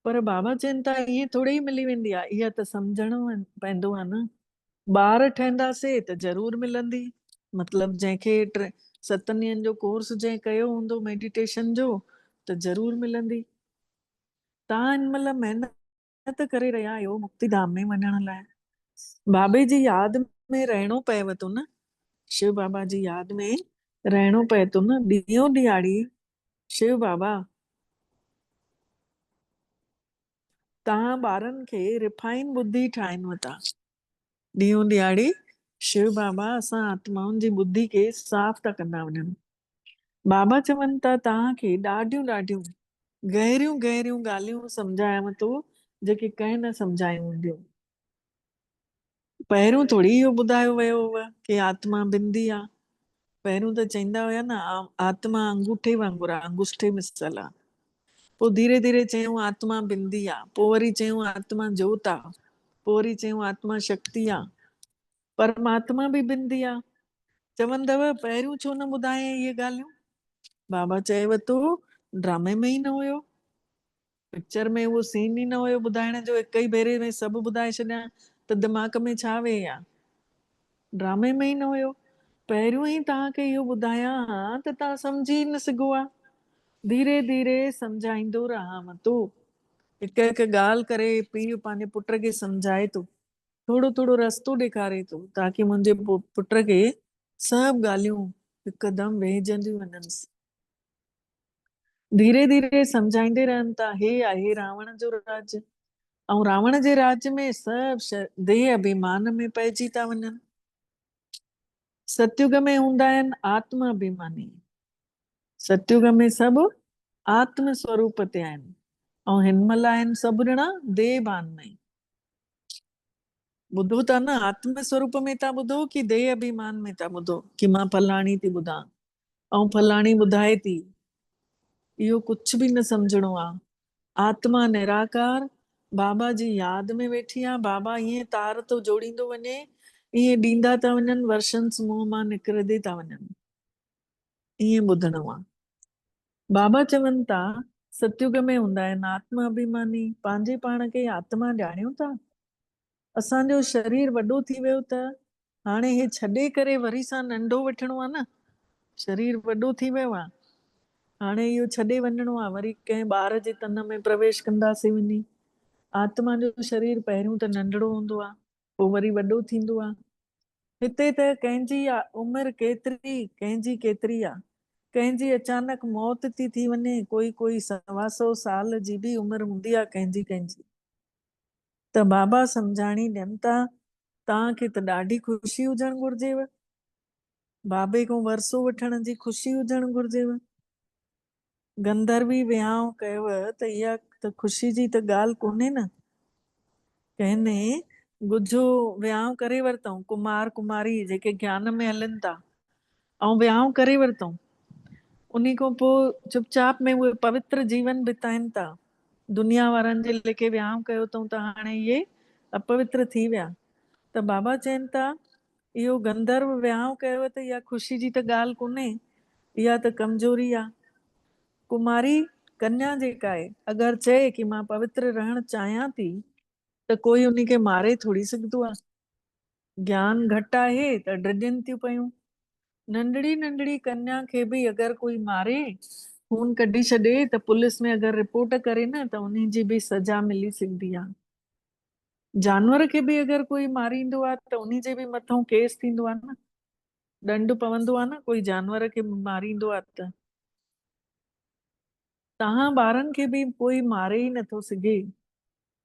पर बाबा चवनि था ईअं थोरी ई मिली वेंदी आहे, इहा त सम्झणो पवंदो आहे न। ॿार ठहंदासीं त ज़रूर मिलंदी, मतिलबु जंहिंखे 7 ॾींहंनि जो कोर्स जंहिं कयो हूंदो मेडिटेशन जो, त ज़रूर मिलंदी। तव्हां हिन महिल महिनत करे रहिया आहियो मुक्ति धाम में वञण लाइ। बाबे जी यादि में रहणो पएव थो न, शिव बाबा जी यादि में रहणो पए थो न। ॾींहों ॾियारी शिव बाबा, तव्हां ॿारनि खे रिफाइन बुद्धि ठाहिनि था। ॾींहों ॾियारी शिव बाबा असां आत्माउनि जी बुद्धि खे साफ़ था कंदा वञनि। बाबा चवनि था तव्हांखे ॾाढियूं ॾाढियूं गहरियूं गहरियूं ॻाल्हियूं सम्झायांव थो जेके कंहिं न सम्झायूं हूंदियूं। पहिरियों थोरी इहो ॿुधायो वियो हुआ कि आत्मा बिंदी आहे। पहिरियों त चवंदा हुया न आत्मा अंगूठे वांगुरु आहे, अंगुष्ठे मिसल आहे। पोइ धीरे धीरे चयूं आत्मा बिंदी आहे, पोइ वरी चयूं आत्मा जोत आहे, पोइ वरी चयूं आत्मा शक्ति आहे, परमात्मा बि बिंदी आहे। चवंदव पहिरियों छो न ॿुधाए इहे ॻाल्हियूं? बाबा चएव थो ड्रामे में ई न हुयो, पिक्चर में उहो सीन ई न हुयो ॿुधाइण जो, हिक ई भेरे में सभु ॿुधाए छॾियां त दिमाग़ में छा वेहे आहे। ड्रामे में ई न हुयो। पहिरियों ई तव्हांखे इहो ॿुधायां हा त तव्हां सम्झी न सघो आहे। धीरे धीरे सम्झाईंदो रहां थो। हिकु हिकु ॻाल्हि करे पीउ पंहिंजे पुट खे सम्झाए थो, थोरो थोरो रस्तो ॾेखारे थो, ताकी मुंहिंजे पुट खे सभु ॻाल्हियूं हिकदमि वेझंदियूं वञनि। धीरे धीरे सम्झाईंदे रहनि था। हे आहे रावण जो राज, ऐं रावण जे राज में सभु देह अभिमान में पइजी था वञनि। सतयुग में हूंदा आहिनि आत्मा अभिमानी, सतयुग में सभु आत्म स्वरूप ते आहिनि, ऐं हिन महिल आहिनि सभु ॼणा देहभान में। ॿुधो था न, आत्म स्वरूप में था ॿुधो कि देह अभिमान में था ॿुधो कि मां फलाणी थी ॿुधां। ऐं फलाणी ॿुधाए थी, इहो कुझु बि न सम्झणो आहे। आत्मा निराकार बाबा जी यादि में वेठी आहे। बाबा ईअं तार तो जोड़ींदो वञे, ईअं ॾींदा था वञनि, वर्षन्स मुंहं मां निकिरंदे था वञनि। ईअं ॿुधणो आहे। बाबा चवनि था सतयुग में हूंदा आहिनि आत्मा अभिमानी, पंहिंजे पाण खे आत्मा ॼाणियूं था। असांजो शरीर वॾो थी वियो त हाणे हे छॾे करे वरी सां नंढो वठिणो आहे न। शरीर वॾो थी वियो आहे, हाणे इहो छॾे वञिणो आहे, वरी कंहिं ॿार जे तन में प्रवेश कंदासीं वञी। आत्मा जो शरीर पहिरियों त नंढड़ो हूंदो आहे, पोइ वरी वॾो थींदो आहे। हिते त कंहिंजी उमिरि केतिरी, कंहिंजी केतिरी आहे। कंहिंजी अचानक मौत थी वञे, कोई 125 साल जी बि उमिरि हूंदी आहे कंहिंजी कंहिंजी। त बाबा सम्झाणी ॾियनि था, तव्हांखे त ॾाढी ख़ुशी हुजणु घुर्जेव, बाबे खां वरसो वठण जी ख़ुशी हुजणु घुर्जेव। गंधर्वी विहांउ कयव त इहा त ख़ुशी जी त ॻाल्हि कोन्हे न। कंहिंने गुझो विहांउ करे वरितऊं, कुमार कुमारी जेके ज्ञान में हलनि था, ऐं विहांउ करे वरितऊं। उन खां पोइ चुपचाप में उहे पवित्र जीवन बिताइनि था। दुनिया वारनि जे लेखे विहांउ कयो अथऊं त हाणे इहे अपवित्र थी विया। त बाबा चवनि था इहो गंधर्व विहांउ कयव त इहा ख़ुशी जी त ॻाल्हि कोन्हे, इहा त कमज़ोरी आहे। कुमारी कन्या जेका आहे, अगरि चए कि मां पवित्र रहणु चाहियां थी त कोई उन खे मारे थोड़ी सघंदो आहे। ज्ञान घटि आहे त ड्रिजनि थियूं पयूं। नंढड़ी नंढड़ी कन्या खे बि अगरि कोई मारे, खून कढी छॾे, त पुलिस में अगरि रिपोर्ट करे न त उन जी बि सजा मिली सघंदी आहे। जानवर खे बि अगरि कोई मारींदो आहे त उन जे बि मथां केस थींदो आहे न, दंड पवंदो आहे न। कोई जानवर खे मारींदो आहे त तव्हां ॿारनि खे बि कोई मारे ई नथो सघे।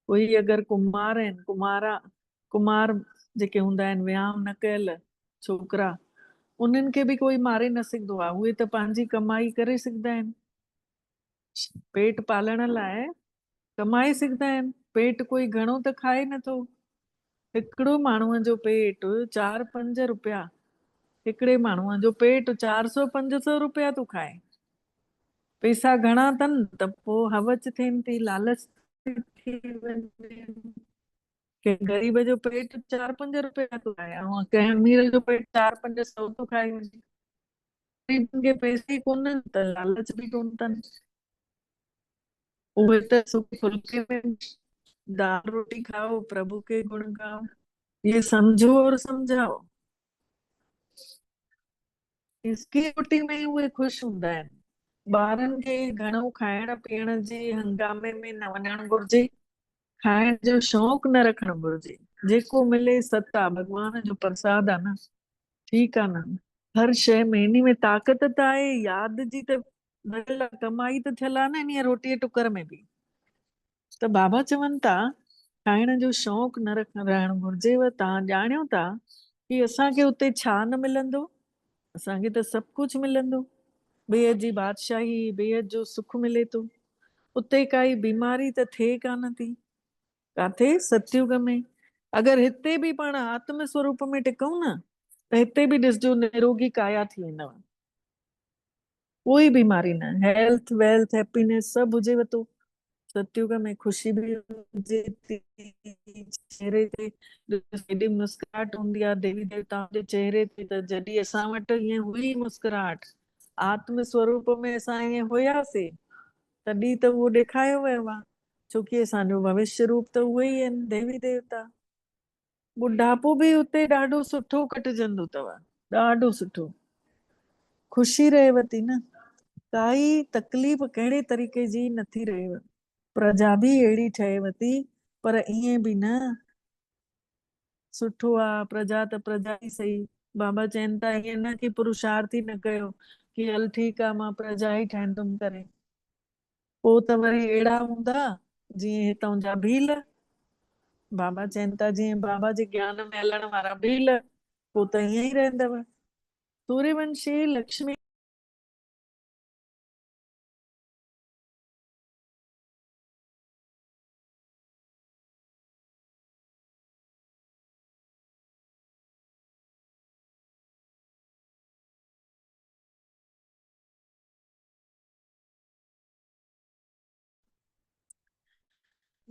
कोई अगरि कुमार आहिनि, कुमार जेके हूंदा आहिनि, विहांउ न कयल छोकिरा, उन्हनि खे बि कोई मारे न सघंदो आहे। उहे त पंहिंजी कमाई करे सघंदा आहिनि, पेट पालण लाइ कमाए सघंदा आहिनि। पेट कोई घणो त खाए नथो। हिकिड़ो माण्हूअ जो पेट 4-5 रुपया, हिकिड़े माण्हूअ जो पेट 400-500 रुपया थो खाए। पैसा घणा अथनि त पोइ हवच थियनि थी, लालच थी वञे। कंहिं ग़रीब जो पेट 4-5 रुपया थो खाए, ऐं कंहिं अमीर जो पेट 4-500 थो खाए वञे। गरीबनि खे पैसे कोन त लालच बि कोन अथनि। उहे त सुख फुल्के में दाल रोटी खाओ, प्रभु के गुण गाओ, ये समझो और समझाओ। इसकी रोटी में उहे ख़ुशि हूंदा आहिनि। ॿारनि खे घणो खाइण पीअण जे हंगामे में न वञणु घुर्जे, खाइण जो शौक़ु न रखणु घुर्जे। जेको मिले सत आहे, भॻवान जो प्रसाद आहे न, ठीकु आहे न। हर शइ में इन में ताक़त त आहे, यादि जी त भरियल आहे, कमाई त थियल आहे न इन रोटीअ टुकर में बि। त बाबा चवनि था खाइण जो शौक़ु न रहणु घुर्जेव। तव्हां ॼाणियो था कि असांखे उते छा न मिलंदो? असांखे त सभु कुझु मिलंदो। ॿिए जी बादशाही, ॿिए जो सुख मिले थो। उते काई बीमारी त थिए कान थी। काथे? सतयुग में। अगरि हिते बि पाण आत्म स्वरूप में टिकूं न त हिते बि ॾिसजो निरोगी काया थी वेंदव। कोई बीमारी न, हेल्थ वेल्थ हैप्पीनेस सभु हुजेव थो। सतयुग में ख़ुशी बि हुजे थी, चेहरे ते एॾी मुस्कुराहट हूंदी आहे देवी देवताउनि जे चेहरे ते। त जॾहिं असां वटि ईअं हुई मुस्कुराहट, आत्म स्वरूप में असां ईअं हुयासीं, तॾहिं त उहो ॾेखारियो वियो आहे। छोकी असांजो भविष्य रूप त उहे ई आहिनि, देवी देवता। ॿुढापो बि उते ॾाढो सुठो कटिजंदो अथव, ॾाढो सुठो। ख़ुशी रहेव थी न, काई तकलीफ़ कहिड़े तरीक़े जी नथी रहेव। प्रजा बि अहिड़ी ठहेव थी, पर ईअं बि न सुठो आहे। प्रजा त प्रजा ई सही। बाबा चवनि था ईअं न कि पुरुषार्थ ई न कयो कि हल ठीकु आहे मां प्रजा ई ठाहींदुमि करे। पोइ त वरी अहिड़ा हूंदा जीअं हितां जा भील। बाबा चवनि था जीअं बाबा जे ज्ञान में हलण वारा भील, पोइ त ईअं ई रहंदव। सूर्यवंशी लक्ष्मी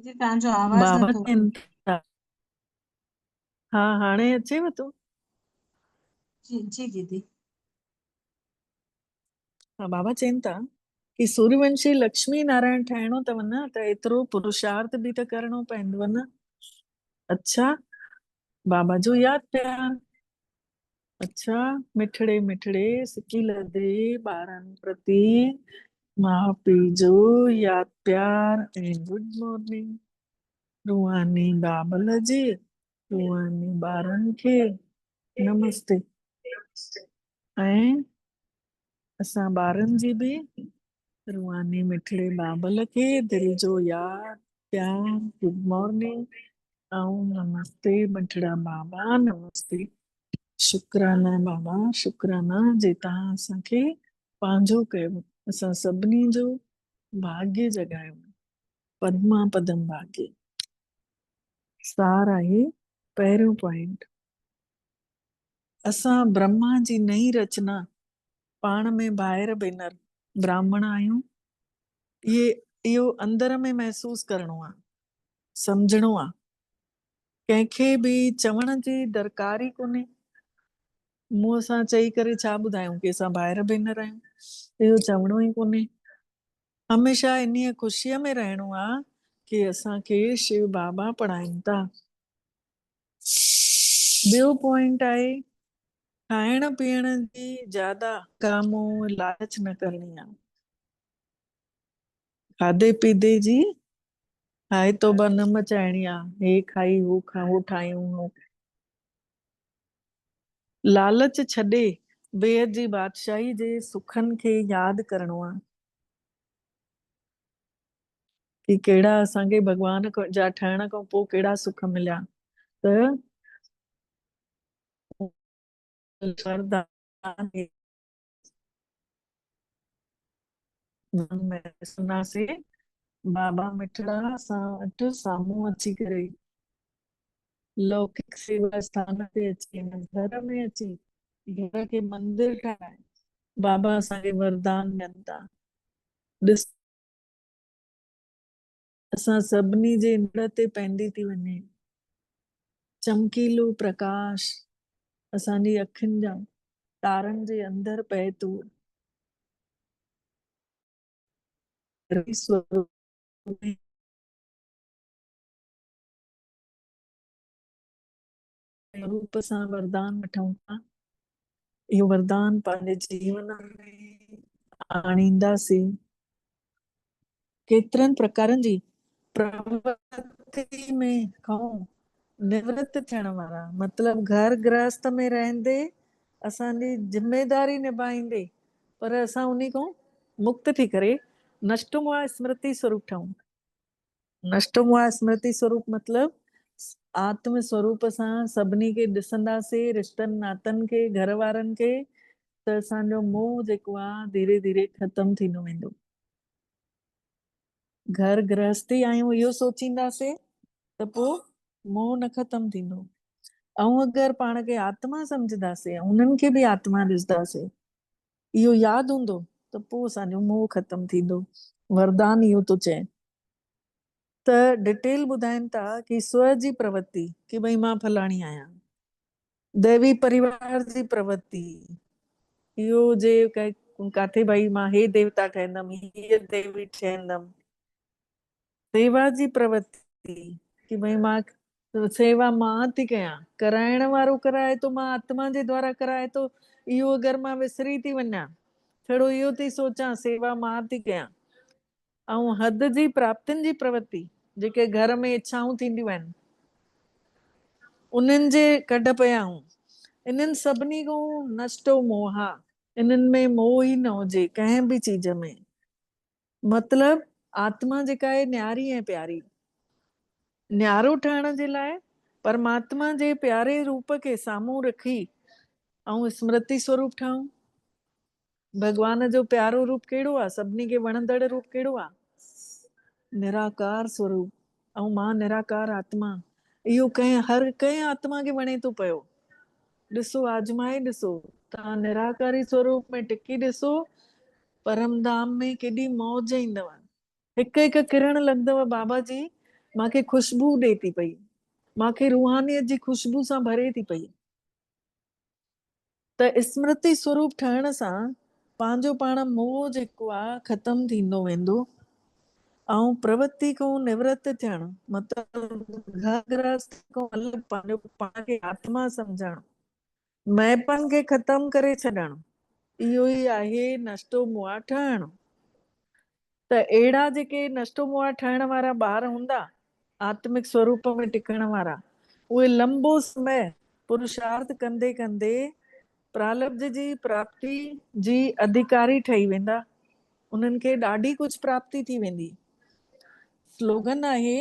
जी तव्हांजो आवाज़ बाबा नथो चइनि अचे। था, हा हाणे अचेव थो? जी जी दीदी। हा बाबा चइनि था कि सूर्यवंशी लक्ष्मी नारायण ठाहिणो अथव न त एतिरो पुरुषार्थ बि त करिणो पवंदव न। अच्छा, बाबा जो यादि प्यार। अच्छा, मिठड़े मिठड़े सिकी लदे ॿारनि प्रति माउ पीउ जो यादि प्यार ऐं गुड मॉर्निंग। रूहानी बाबल जी रूहानी ॿारनि खे नमस्ते। ऐं असां ॿारनि जी बि रूहानी मिठड़े बाबल खे दिलि जो यादि प्यार गुड मॉर्निंग ऐं नमस्ते मिठड़ा बाबा नमस्ते। शुक्राना बाबा, शुक्राना जे तव्हां असांखे पंहिंजो कयो, असां सभिनी जो भाग्य जगायो, पद्मा पदम भाग्य। सार आहे पहिरियों पॉइंट। असां ब्रह्मा जी नई रचना पाण में भाइर भेनर ब्राह्मण आहियूं। इहो अंदर में महसूस करणो आहे, सम्झणो आहे। कंहिंखे बि चवण जी दरकार ई कोन्हे। मुंहं सां चई करे छा ॿुधायूं कि असां भाइर भेनर आहियूं, इहो चवणो ई कोन्हे। हमेशह इन्हीअ ख़ुशीअ में रहणो आहे कि असांखे शिव बाबा पढ़ाइनि था। ॿियो पॉइंट आहे खाइण पीअण जी ज्यादा कामो लालच न करणी आहे। खाधे पीते जी हाय तौबा न मचाइणी आहे, हे खाई हो ठाहियूं। लालच छॾे बेहद जी बादशाही जे सुखनि खे यादि करणो आहे कि कहिड़ा असांखे भॻवान जा ठहण खां पोइ कहिड़ा सुख मिलिया। त वरदान सुनासीं बाबा मिठड़ा असां वटि साम्हूं अची करे लौकिक सेवा स्थान ते अची घर में अची घर खे मंदिर ठाराए बाबा असांखे वरदान ॾियनि था। ॾिस असां सभिनी जे इंद्र ते पवंदी थी वञे चमकीलो प्रकाश असांजी अखियुनि जा तारनि जे अंदर पए थो। स्वरूप रूप सां वरदान वठूं था। इहो वरदान पंहिंजे जीवन में आणींदासीं। केतिरनि प्रकारनि जी प्रवृत्ति में खां निवृत्त थियण वारा, मतलब घर गृहस्थ में रहंदे असांजी जिम्मेदारी निभाईंदे पर असां उन खां मुक्त थी करे नष्टमोह स्मृति स्वरूप ठहूं। नष्टमोह स्मृति स्वरूप मतलब आत्म स्वरूप सां सभिनी खे ॾिसंदासीं, रिश्तनि नातनि खे घर वारनि खे, त असांजो मोह जेको आहे धीरे धीरे ख़तम थींदो वेंदो। घर गृहस्थी आहियूं इहो सोचींदासीं त पोइ मोह न ख़तम थींदो। ऐं अगरि पाण खे आत्मा सम्झंदासीं उन्हनि खे बि आत्मा ॾिसंदासीं, इहो यादि हूंदो त पोइ असांजो मोह ख़तम थींदो। वरदान इहो थो चए। त डिटेल ॿुधाइनि था कि स्व जी प्रवृत्ति कि भई मां फलाणी आहियां, दैवी परिवार जी प्रवृत्ति इहो जे काथे भई मां हे देवता ठहंदमि हीअ देवी ठहंदमि। सेवा जी प्रवृत्ति कि भई मां सेवा मां थी कयां, कराइण वारो कराए थो, मां आत्मा जे द्वारा कराए थो, इहो अगरि मां विसरी थी वञा, छड़ो इहो थी सोचां सेवा मां थी कयां। ऐं हद जी प्राप्तियुनि जी प्रवृत्ति जेके घर में इच्छाऊं थींदियूं आहिनि उन्हनि जे कढ पिया आहियूं। इन्हनि सभिनी खां नष्टो मोह आहे। इन्हनि में मोह ई न हुजे कंहिं बि चीज में। मतलब आत्मा जेका आहे न्यारी ऐं प्यारी, न्यारो ठहण जे लाइ परमात्मा जे प्यारे रूप खे साम्हूं रखी ऐं स्मृति स्वरूप ठहूं। भगवान जो प्यारो रूप कहिड़ो आहे, सभिनी खे वणंदड़ रूप कहिड़ो आहे, निराकार स्वरूप। ऐं मां निराकार आत्मा, इहो हर कंहिं आत्मा खे वणे थो पियो। ॾिसो आजमाए ॾिसो, तव्हां निराकारी स्वरूप में टिकी ॾिसो, परम धाम में केॾी मौज ईंदव। हिकु हिकु किरण लॻंदव बाबा जी मूंखे खुशबू ॾे थी पई, मूंखे रूहानियत जी खुशबू सां भरे थी पई। त स्मृति स्वरूप ठहण सां पंहिंजो पाण मोह जेको आहे ख़तम थींदो वेंदो ऐं प्रवृत्ति खां निवृत्त थियण मतिलबु घर गृहस्थ खां अलॻि पंहिंजो पाण खे आत्मा सम्झणु, मैपनि खे ख़तम करे छॾणु, इहो ई आहे नष्टो मुआ ठहणु। त अहिड़ा जेके नष्टो मुआ ठहण वारा ॿार हूंदा आत्मिक स्वरूप में टिकण वारा, उहे लंबो समय पुरुषार्थ कंदे कंदे प्रालब्ध जी प्राप्ति जी अधिकारी ठही वेंदा। उन्हनि खे ॾाढी कुझु प्राप्ति थी वेंदी। स्लोगन आहे,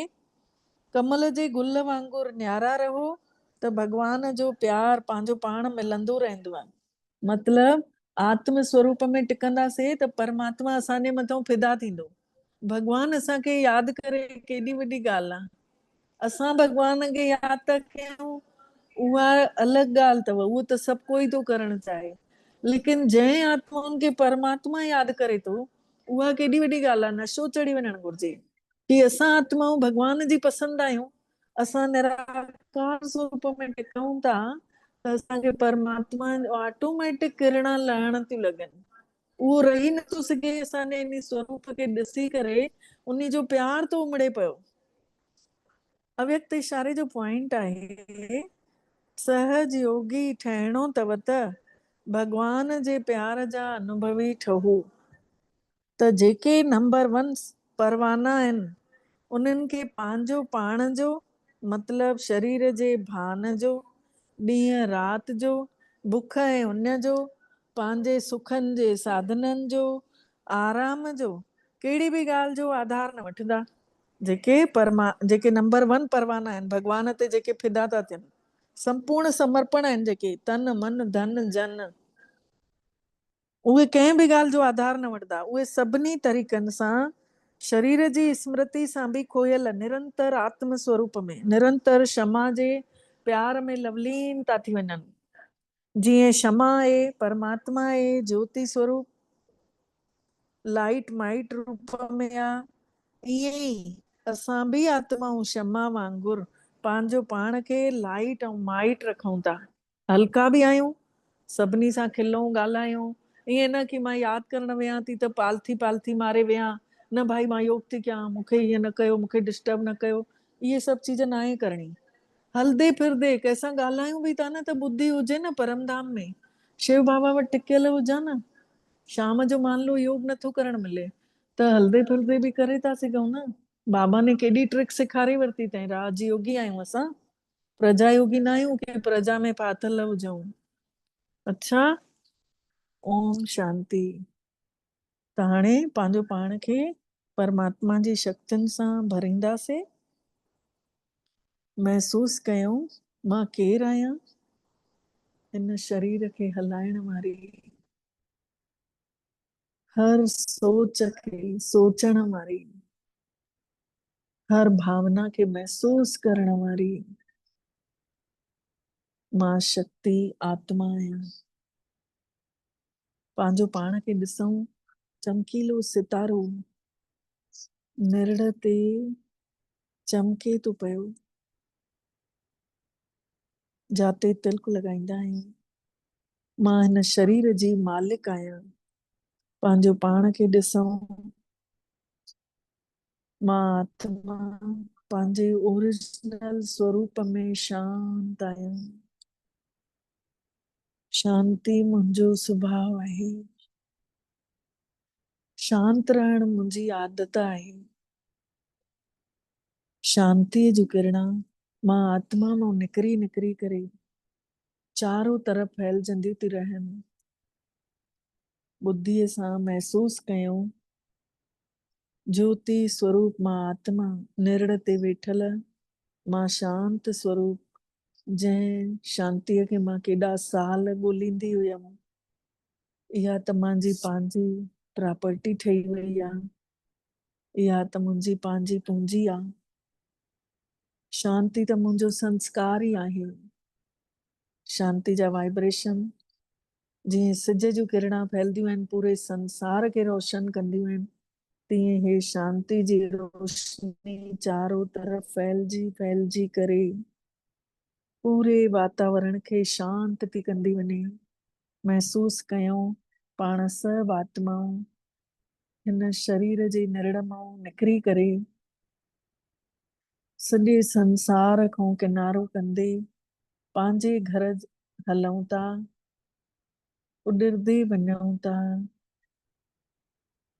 कमल जे गुल वांगुरु न्यारा रहो त भॻवान जो प्यार पंहिंजो पाण मिलंदो रहंदो आहे। मतिलब आत्म स्वरूप में टिकंदासीं त परमात्मा असांजे मथां फिदा थींदो। भॻवान असांखे यादि करे केॾी वॾी ॻाल्हि आहे। असां भॻवान खे यादि था कयूं उहा अलॻि ॻाल्हि अथव, उहो त सभु कोई थो करणु चाहे, लेकिन जंहिं आत्माउनि खे परमात्मा यादि करे थो उहा केॾी वॾी ॻाल्हि आहे। नशो चढ़ी वञणु घुरिजे कि असां आत्माऊं भॻवान जी पसंदि आहियूं, असां निराकार स्वरूप में टिकूं था त असांखे परमात्मा ऑटोमेटिक किरणा लहण थियूं लॻनि। उहो रही नथो सघे असांजे इन स्वरूप खे ॾिसी करे, उन जो प्यार थो उमड़े पियो। अव्यक्त इशारे जो पॉइंट आहे, सहज योगी ठहिणो अथव त भॻवान जे प्यार जा अनुभवी ठहू। त जेके नंबर 1 परवाना आहिनि उन्हनि खे पंहिंजो पाण जो मतिलबु शरीर जे भान जो, ॾींहं राति जो, बुख ऐं उन जो, पंहिंजे सुखनि जे साधननि जो, आराम जो, कहिड़ी बि ॻाल्हि जो आधार न वठंदा। जेके नंबर 1 परवाना आहिनि, भॻवान ते जेके फिदा था थियनि, संपूर्ण समर्पण आहिनि, जेके तन मन धन जन, उहे कंहिं बि ॻाल्हि जो आधार न वठंदा। उहे सभिनी तरीक़नि सां शरीर जी स्मृति सां बि खोयल निरंतर आत्म स्वरूप में, निरंतर क्षमा जे प्यार में लवलीन था थी वञनि। जीअं क्षमा आहे परमात्मा आहे ज्योति स्वरूप, लाइट माइट रूप में आहे, ईअं ई असां बि आत्माऊं क्षमा वांगुरु पंहिंजो पाण खे लाइट ऐं माइट रखूं था। हल्का बि आहियूं, सभिनी सां खिलूं ॻाल्हायूं, ईअं न कि मां यादि करणु वेहां थी त पालथी मारे वेहां, न भाई मां योग थी कयां, मूंखे ईअं न कयो, मूंखे डिस्टर्ब न कयो, इहे सभु चीज न आहे करणी। हलदे फिरदे कंहिंसां ॻाल्हायूं बि था न त ॿुधी हुजे न परमधाम में, शिव बाबा वटि टिकियल हुजां न, शाम जो मान लो योग नथो करणु मिले त हलदे फिरदे बि करे था सघूं न। बाबा ने केॾी ट्रिक सेखारे वरिती अथई। राज योगी आहियूं असां, प्रजा योगी न आहियूं कि प्रजा में फाथल हुजऊं। अच्छा, ओम शांति। त हाणे पंहिंजो पाण खे परमात्मा जी शक्तियुनि सां भरींदासीं। महसूस कयूं मां केरु आहियां, हिन शरीर खे हलाइण वारी, हर सोच खे सोचण वारी, हर भावना खे महसूस करण वारी मां शक्ति आत्मा आहियां। पंहिंजो पाण खे ॾिसूं, चमकीलो सितारो निरड़ ते चमके थो पियो, जाते तिलक लॻाईंदा आहियूं। मां हिन शरीर जी मालिक आहियां। पंहिंजो पाण खे ॾिसूं, मां आत्मा पंहिंजे ओरिजिनल स्वरूप में शांत आहियां। शांति मुंहिंजो सुभाउ आहे। शांत रहण मुंहिंजी आदत आहे। शांतीअ जूं किरणा मां आत्मा मां निकिरी निकिरी करे चारों तरफ़ फैलजंदियूं थी रहनि। बुद्धीअ सां महसूस कयूं, ज्योति स्वरूप मां आत्मा निरड़ ते वेठल, मां शांत स्वरूप, जंहिं शांतीअ खे मां केॾा साल ॻोल्हींदी हुयमि, इहा त मुंहिंजी पंहिंजी प्रॉपर्टी ठही वई आहे। इहा त मुंहिंजी पंहिंजी पूंजी आहे। शांति त मुंहिंजो संस्कार ई आहे। शांति जा वाइब्रेशन जीअं सिज जूं किरणा फैलदियूं आहिनि, पूरे संसार खे रोशन कंदियूं आहिनि, तीअं हे शांति जी रोशनी चारों तरफ़ फैलजी करे पूरे वातावरण खे शांत थी कंदी वञे। महसूस कयूं पाण सभु आत्माऊं हिन शरीर जे निर्ण मां निकिरी करे सॼे संसार खां किनारो कंदे पंहिंजे घर हलूं था, उॾरदे वञूं था,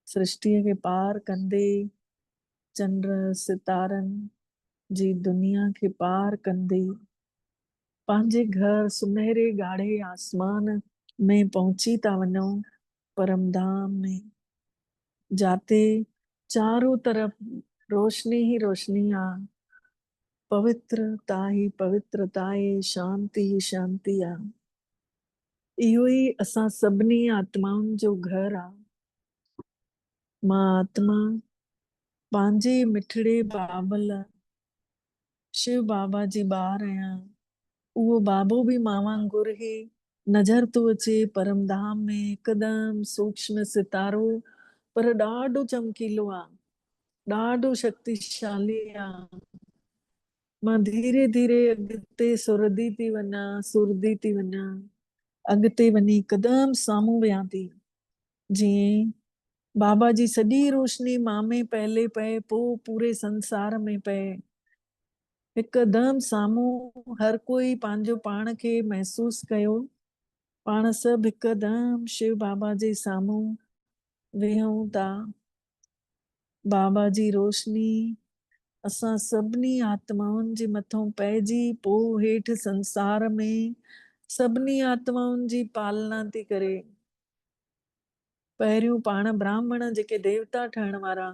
सृष्टिअ खे पार कंदे चंड सितारनि जी दुनिया खे पार कंदे पंहिंजे घर सुनहरे ॻाढ़े आसमान में पहुची था वञूं, परम धाम में, जाते चारों तरफ रोशनी ही रोशनी आ, पवित्रता ही पवित्रता आहे, शांति ही शांति आ। इहो ई असां सभिनी आत्माउनि जो घर आ। मां आत्मा पंहिंजे मिठड़े बाबल शिव बाबा जी ॿार आहियां। उहो बाबो बि मां वांगुरु ही नज़र थो अचे परम धाम में, हिकदमि सूक्ष्म सितारो, पर ॾाढो चमकीलो आ, ॾाढो शक्तिशाली आ। मां धीरे धीरे अॻिते सुरदी थी वञा, अॻिते वञी हिकदमि साम्हूं वियां थी, जीअं बाबा जी सॼी रोशनी मां में पहले पए, पोइ पूरे संसार में पए। हिकदमि साम्हूं हर कोई पंहिंजो पाण खे महसूस कयो, पाण सभु हिकदमि शिव बाबा जे साम्हूं वेहूं था। बाबा जी रोशनी असां सभिनी आत्माउनि जे मथां पइजी पोइ हेठि संसार में सभिनी आत्माउनि जी पालना थी करे। पहिरियों पाण ब्राह्मण जेके देवता ठहण वारा,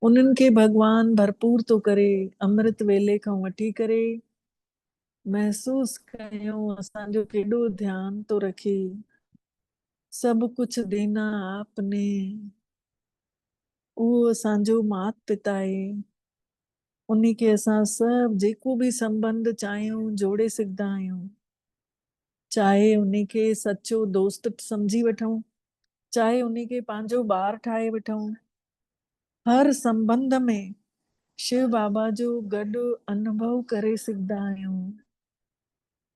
उन्हनि खे भगवान भरपूर थो करे, अमृत वेले खां वठी करे महसूस कयूं असांजो केॾो ध्यान थो रखे, सभु कुछ देना आपने। उहो असांजो मात पिता आहे, उन्ही खे असां सभु जेको बि संबंध चाहियूं जोड़े सघंदा आहियूं। चाहे उन्ही खे सचो दोस्त समझी वठूं, चाहे उन्ही खे पंहिंजो ॿार ठाहे वठूं, हर संबंध में शिव बाबा जो गॾु अनुभव करे सघंदा आहियूं।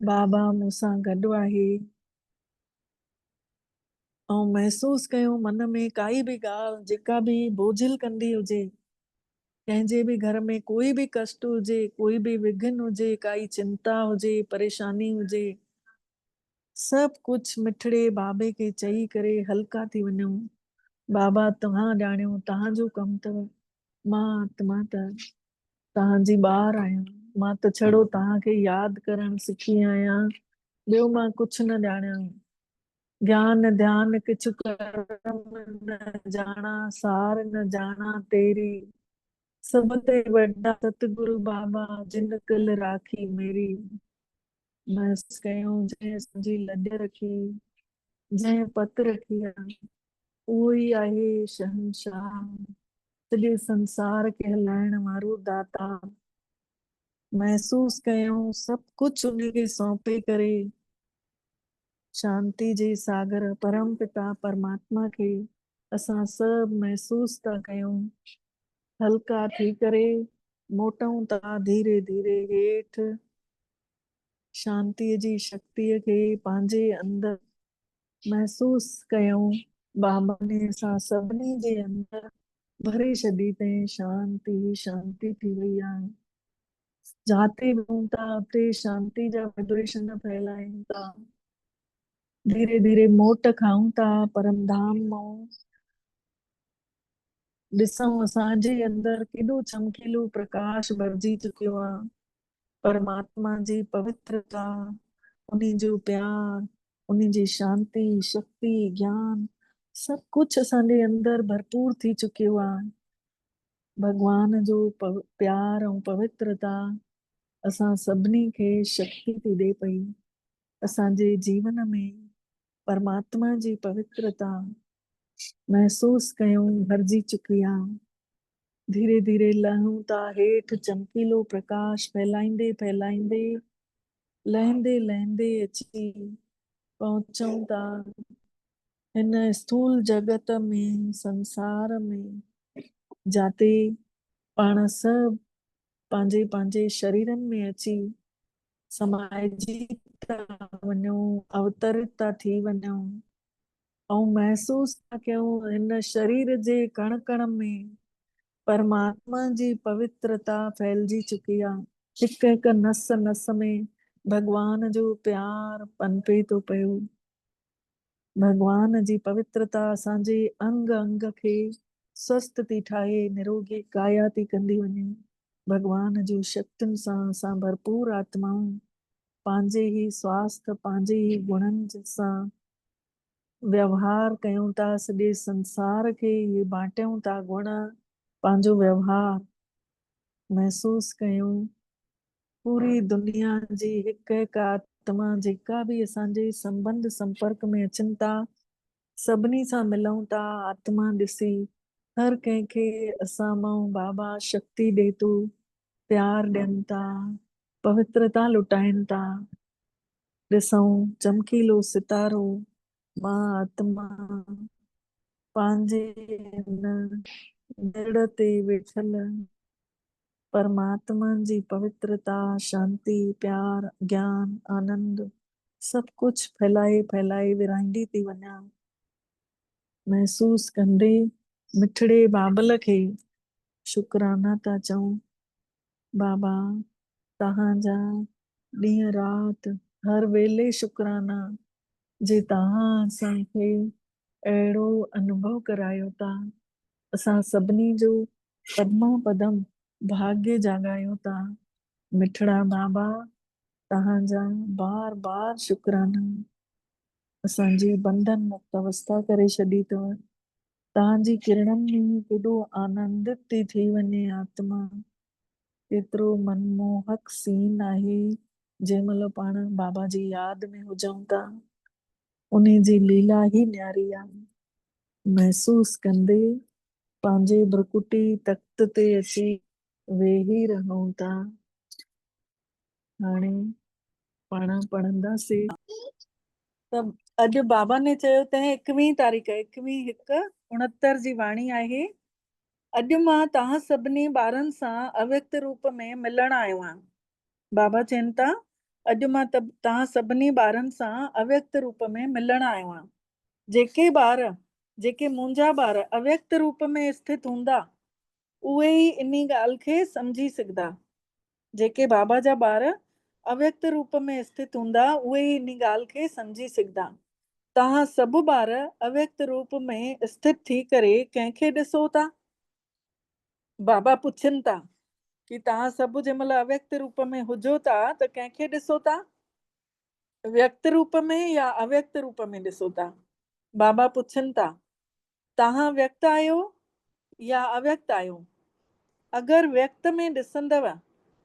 बाबा मूंसां गॾु आहे, ऐं महसूस कयूं मन में काई बि ॻाल्हि जेका बि बोझिल कंदी हुजे, कंहिंजे बि घर में कोई बि कष्ट हुजे, कोई बि विघ्न हुजे, काई चिंता हुजे, परेशानी हुजे, सभु कुछ मिठड़े बाबे खे चई करे हल्का थी वञूं। बाबा तव्हां ॼाणियो, तव्हांजो कमु अथव, मां आत्मा त तव्हांजी ॿार आहियां, मां त छड़ो तव्हांखे यादि करणु सिखी आहियां, ॿियो मां कुझु न ॼाणिया। ज्ञान ध्यान किछु कर्म न जाना, सार न जाना तेरी, सब ते वॾा सतगुरु बाबा जिन कल राखी मेरी। बस कयूं जंहिं असांजी लॾ रखी, जंहिं पत रखी आहे, उहो ई आहे शहंशाह, सॼे संसार खे हलाइण वारो दाता। महसूस कयूं सभु कुछ उन खे सौंपे करे शांति जे सागर परम पिता परमात्मा खे असां सभु महसूस था कयूं। हल्का थी करे मोटऊं था धीरे धीरे हेठि, शांतिअ जी शक्तिअ खे पंहिंजे अंदर महसूस कयूं। बाबा ने असां सभिनी जे अंदर भरे छॾी अथई, शांति शांति थी वई आहे। जाते वञूं था उते शांति जा वाइब्रेशन फैलायूं था, धीरे धीरे मोट खाऊं था परम धाम मां। ॾिसूं असांजे अंदर केॾो चमकीलो प्रकाश भरिजी चुकियो आहे, परमात्मा जी पवित्रता, उन्ही जो प्यार, उन्ही जी शांति शक्ति ज्ञान सभु कुछ असांजे अंदर भरपूर थी चुकियो आहे। भगवान जो प्यार ऐं पवित्रता असां सभिनी खे शक्ति थी ॾे पई। असांजे जीवन में परमात्मा जी पवित्रता महसूस कयूं भरिजी चुकी आहे। धीरे धीरे लहूं था हेठि, चमकीलो प्रकाश फैलाईंदे फैलाईंदे लहंदे लहंदे अची पहुचूं था हिन स्थूल जगत में संसार में जाते पाण सभु पंहिंजे पंहिंजे शरीरनि में अची समाइजी था वञूं, अवतरित था थी वञूं ऐं महसूस था कयूं हिन शरीर जे कण कण में परमात्मा जी पवित्रता फैलिजी चुकी आहे। हिक हिक नस नस में भगवान जो प्यार पनपे थो पियो। भगवान जी पवित्रता असांजे अंग अंग खे स्वस्थ थी ठाहे, निरोगी काया थी कंदी वञे। भगवान जी शक्तियुनि सां असां भरपूर आत्माऊं पंहिंजे ई स्वास्थ्य पंहिंजे ई गुणनि सां व्यवहार कयूं था, सॼे संसार खे ये बांटियूं था गुण, पंहिंजो व्यवहार महसूस कयूं। पूरी दुनिया जी हिकु हिकु आत्मा जेका बि असांजे संबंध संपर्क में अचनि था, सभिनी सां मिलूं था आत्मा ॾिसी। हर कंहिंखे असां मां बाबा शक्ति ॾे थो, प्यार ॾियनि था, पवित्रता लुटाइनि था। ॾिसूं चमकीलो सितारो मां आत्मा पंहिंजे हिन जड़ ते वेठल परमात्मा जी पवित्रता, शांति, प्यार, ज्ञान, आनंद सभु कुछ फैलाए फैलाए विराईंदी थी वञा। महसूस कंदे मिठड़े बाबल खे शुक्राना था चऊं। बाबा तव्हांजा ॾींहं राति हर वेले शुक्राना जे तव्हां असांखे अहिड़ो अनुभव करायो था। असां सभिनी जो पदमा पदम भाग्य जाॻायो था। मिठड़ा बाबा तव्हांजा बार बार शुक्राना। असांजी बंधन मुक्त अवस्था करे छॾी अथव। तव्हांजी किरणनि में केॾो आनंदित थी वञे आत्मा। केतिरो मनमोहक सीन आहे जंहिं महिल पाण बाबा जी यादि में हुजऊं था। उन जी लीला ई न्यारी आहे। महसूस कंदे पंहिंजे भ्रकुटी तख़्त ते अची वेही रहूं था। हाणे पाण पढ़ंदासीं। त अॼु बाबा ने चयो त 21 तारीख़ 21/1/69 जी वाणी आहे। अॼु मां तव्हां सभिनी ॿारनि सां अव्यक्त रूप में मिलण आयो आहियां। बाबा चवनि था अॼु मां तव्हां सभिनी ॿारनि सां अव्यक्त रूप में मिलण आयो आहियां। जेके ॿार जेके मुंहिंजा ॿार अव्यक्त रूप में स्थित हूंदा उहे ई इन ॻाल्हि खे सम्झी सघंदा। जेके बाबा जा ॿार अव्यक्त रूप में स्थित हूंदा उहे ई इन ॻाल्हि खे सम्झी सघंदा। तव्हां सभु ॿार अव्यक्त रूप में स्थित थी करे कंहिंखे ॾिसो था? बाबा पुछनि था कि तव्हां सभु जंहिं महिल अव्यक्त रूप में हुजो था त कंहिंखे ॾिसो था? व्यक्त रूप में या अव्यक्त रूप में ॾिसो था? बाबा पुछनि था तव्हां व्यक्त आहियो या अव्यक्त आहियो? अगरि व्यक्त में ॾिसंदव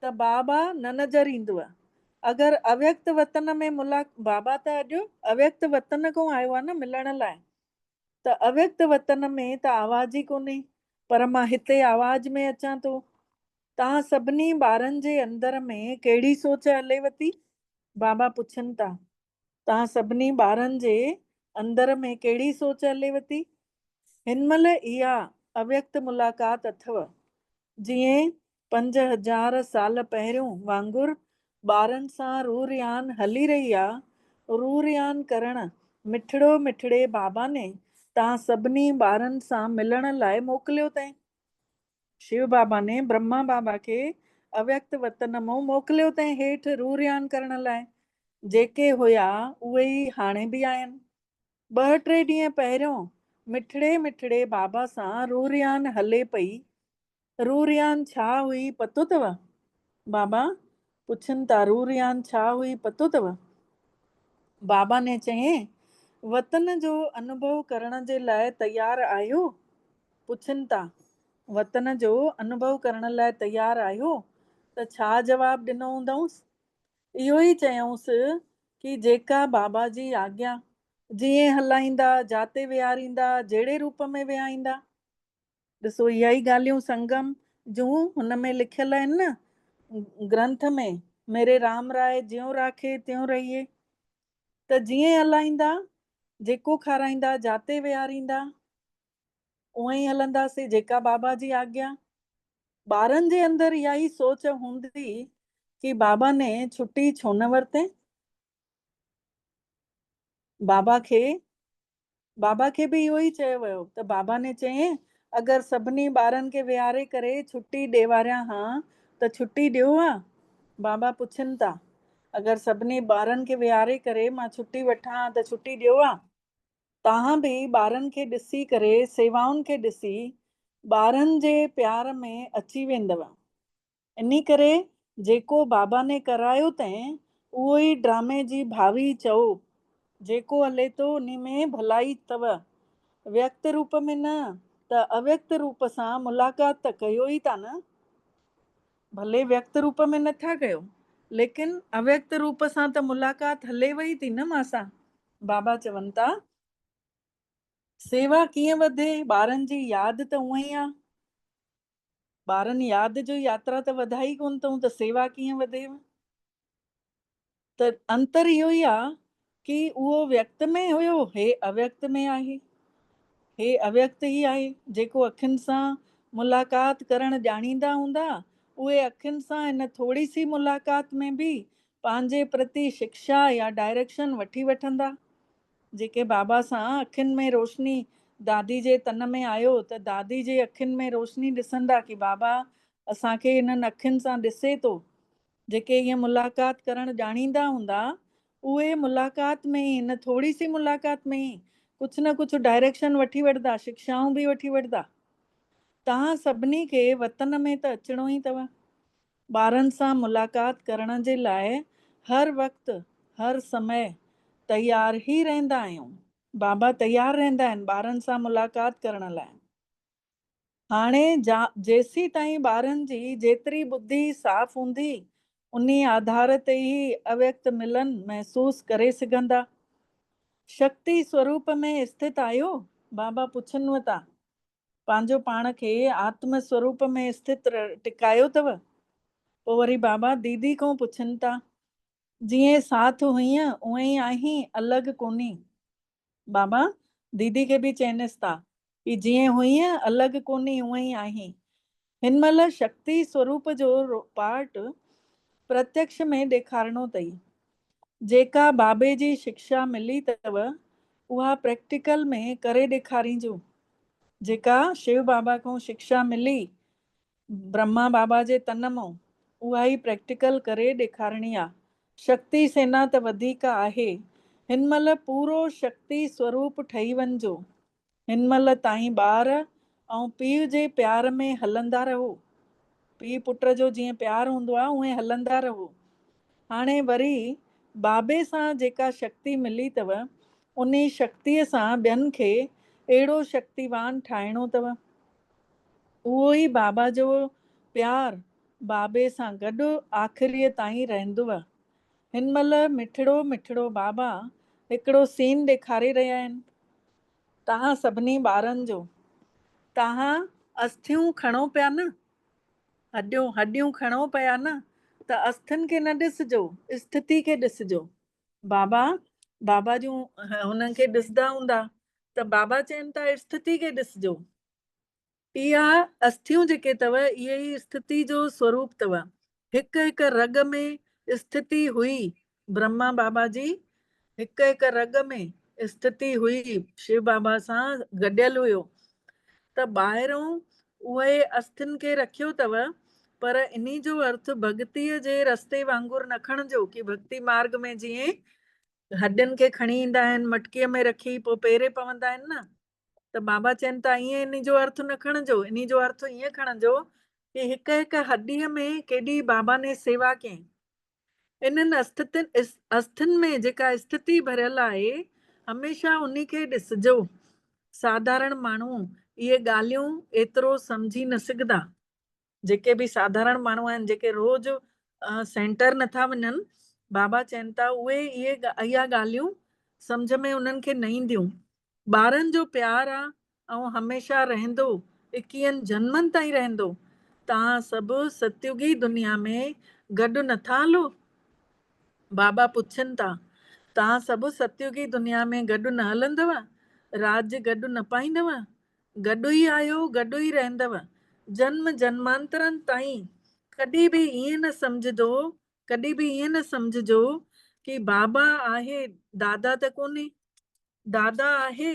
त बाबा न नज़र ईंदव। अगरि अव्यक्त वतन में बाबा त अॼु अव्यक्त वतन खां आयो आहे न मिलण लाइ। त अव्यक्त वतन में त आवाज़ ई कोन्हे, पर मां हिते आवाज़ में अचां थो। तव्हां सभिनी ॿारनि जे अंदर में कहिड़ी सोच हलेव थी? बाबा पुछनि था तव्हां सभिनी ॿारनि जे अंदर में कहिड़ी सोच हलेव थी? हिन महिल इहा अव्यक्त मुलाक़ात अथव। जीअं 5000 साल पहिरियों वांगुरु ॿारनि सां रूरयान हली रही आहे। रूरयान करण मिठड़ो मिठड़े बाबा ने तव्हां सभिनी ॿारनि सां मिलण लाइ मोकिलियो अथई। शिव बाबा ने ब्रह्मा बाबा खे अव्यक्त वतन मां मोकिलियो अथई हेठि रूरयान करण लाइ। जेके हुया उहे ई हाणे बि आहिनि। 2-3 ॾींहं पहिरियों मिठड़े मिठड़े बाबा सां रूरयान हले पई। रूरयान छा हुई पतो अथव? बाबा पुछनि था रूरयान छा हुई पतो अथव? बाबा ने चयईं वतन जो अनुभव करण जे लाइ तयारु आहियो? पुछनि था वतन जो अनुभव करण लाइ तयारु आहियो? त छा जवाबु ॾिनो हूंदउसि? इहो ई चयऊंसि कि जेका बाबा जी आज्ञा, जीअं हलाईंदा, जाते विहारींदा, जहिड़े रूप में विहारींदा। ॾिसो इहा ई ॻाल्हियूं संगम जूं हुन में लिखियल आहिनि न ग्रंथ में, मेरे राम राय ज्यों राखे त्यों रहिए। त जीअं हलाईंदा जेको खाराईंदा, जाते विहारींदा, उअं ई हलंदासीं, जेका बाबा जी आज्ञा। ॿारनि जे अंदरि इहा ई सोच हूंदी कि बाबा ने छुट्टी छो न वरिते। बाबा खे बि इहो ई चयो वियो त बाबा ने चयईं अगरि सभिनी ॿारनि खे विहारे करे छुट्टी ॾेवारियां हा त छुट्टी ॾियो हा। बाबा पुछनि था अगरि सभिनी ॿारनि खे विहारे करे मां छुट्टी वठां त छुट्टी ॾियो हा। तव्हां बि ॿारनि खे ॾिसी करे, सेवाउनि खे ॾिसी ॿारनि जे प्यार में अची वेंदव। इन करे जेको बाबा ने करायो अथई उहो ई ड्रामे जी भावी चओ। जेको हले थो उन में भलाई अथव, व्यक्त रूप में न त अव्यक्त रूप सां मुलाक़ात त कयो ई था न। भले व्यक्त रूप में नथा कयो, लेकिन अव्यक्त रूप सां त मुलाक़ात हले वई थी न मासां। बाबा चवनि था सेवा कीअं वधे, ॿारनि जी यादि त उअं ई आहे। ॿारनि यादि जो यात्रा त वधाई कोन अथऊं त सेवा कीअं वधेव। त अंतर इहो ई आहे कि उहो व्यक्त में हुयो, हे अव्यक्त में आहे। हे अव्यक्त ई आहे। जेको अखियुनि सां मुलाक़ात करणु ॼाणींदा हूंदा उहे अखियुनि सां इन थोरी सी मुलाक़ात में बि पंहिंजे प्रति शिक्षा या डायरेक्शन वठी वठंदा। जेके बाबा सां अखियुनि में रोशनी दादी जे तन में आयो त दादी जे अखियुनि में रोशनी ॾिसंदा कि बाबा असांखे इन्हनि अखियुनि सां ॾिसे थो। जेके ईअं मुलाक़ात करणु ॼाणींदा हूंदा उहे मुलाक़ात में ई, इन थोरी सी मुलाक़ात में ई कुझु न कुझु डायरेक्शन वठी वठंदा, शिक्षाऊं बि वठी वठंदा। तव्हां सभिनी खे वतन में त अचिणो ई अथव। ॿारनि सां मुलाक़ात करण जे लाइ हर वक़्तु हर समय तयार ई रहंदा आहियूं। बाबा तयार रहंदा आहिनि ॿारनि सां मुलाक़ात करण लाइ। हाणे जेसी ताईं ॿारनि जी जेतिरी बुद्धि साफ़ हूंदी उन आधार ते ई अव्यक्त मिलन महसूस करे सघंदा। शक्ति स्वरूप में स्थित आहियो, बाबा पुछनव था। पंहिंजो पाण खे आत्म स्वरूप में स्थित टिकायो अथव। पोइ वरी बाबा दीदी खां पुछनि था जीअं साथ हुईं उअं ई आहीं, अलॻि कोन्ही। बाबा दीदी खे बि चइनिसि था कि जीअं हुईं अलॻि कोन्ही, उअं ई आहीं। हिन महिल शक्ति स्वरूप जो पार्ट प्रत्यक्ष में ॾेखारणो अथई। जेका बाबे जी शिक्षा मिली अथव उहा प्रैक्टिकल में करे ॾेखारींजो। जेका शिव बाबा खां शिक्षा मिली ब्रह्मा बाबा जे तन मां उहा ई प्रैक्टिकल करे ॾेखारणी आहे। शक्ति सेना त वधीक आहे। हिन महिल पूरो शक्ति स्वरूप ठही वञिजो। हिन महिल ताईं ॿार ऐं पीउ जे प्यार में हलंदा रहो। पीउ पुट जो जीअं प्यार हूंदो आहे उहे हलंदा रहो। हाणे वरी बाबे सां जेका शक्ति मिली अथव उन शक्तिअ सां ॿियनि खे अहिड़ो शक्तिवान ठाहिणो अथव। उहो ई बाबा जो प्यार बाबे सां गॾु आख़िरीअ ताईं रहंदव। हिन महिल मिठड़ो मिठड़ो बाबा हिकिड़ो सीन ॾेखारे रहिया आहिनि तव्हां सभिनी ॿारनि जो। तव्हां अस्थियूं खणो पिया न, हॾियूं खणो पिया न, त अस्थियुनि खे न ॾिसिजो, स्थिति खे ॾिसिजो। बाबा जूं हुननि खे ॾिसंदा हूंदा त बाबा चवनि था स्थिति खे ॾिसिजो। इहा अस्थियूं जेके अथव इहे ई स्थिति जो स्वरूप अथव। हिकु हिकु रग में स्थिति हुई। ब्रह्मा बाबा जी हिकु हिकु रग में स्थिति हुई, शिव बाबा सां गॾियल हुयो। त ॿाहिरों उहे अस्थियुनि खे रखियो अथव, पर इन्ही जो अर्थ भक्तीअ जे रस्ते वांगुरु न खणिजो कि भक्ति मार्ग में जीअं हॾियुनि खे खणी ईंदा आहिनि, मटकीअ में रखी पोइ पेरे पवंदा आहिनि न। त बाबा चवनि था ईअं इन जो अर्थ न खणिजो। इन जो अर्थ ईअं खणिजो कि हिकु हिकु हॾीअ में केॾी बाबा ने सेवा कयईं। इन्हनि अस्थियुनि में जेका स्थिति भरियल आहे हमेशह उन खे ॾिसिजो। साधारण माण्हू इहे ॻाल्हियूं एतिरो सम्झी न सघंदा। जेके बि साधारण माण्हू आहिनि जेके रोज़ सेंटर नथा वञनि, बाबा चवनि था उहे इहा ॻाल्हियूं सम्झ में उन्हनि खे न ईंदियूं। ॿारनि जो प्यार आहे ऐं हमेशह रहंदो, 21 जन्मनि ताईं रहंदो। तव्हां सभु सतयुगी दुनिया में गॾु नथा हलो। बाबा पुछनि था तव्हां सभु सतयुगी दुनिया में गॾु न हलंदव, राज गॾु न पाईंदव, गॾु ई आयो गॾु ई रहंदव जन्म जन्मांतरनि ताईं। कॾहिं बि ईअं न सम्झजो, कॾहिं बि ईअं न सम्झजो कि बाबा आहे दादा त कोन्हे, दादा आहे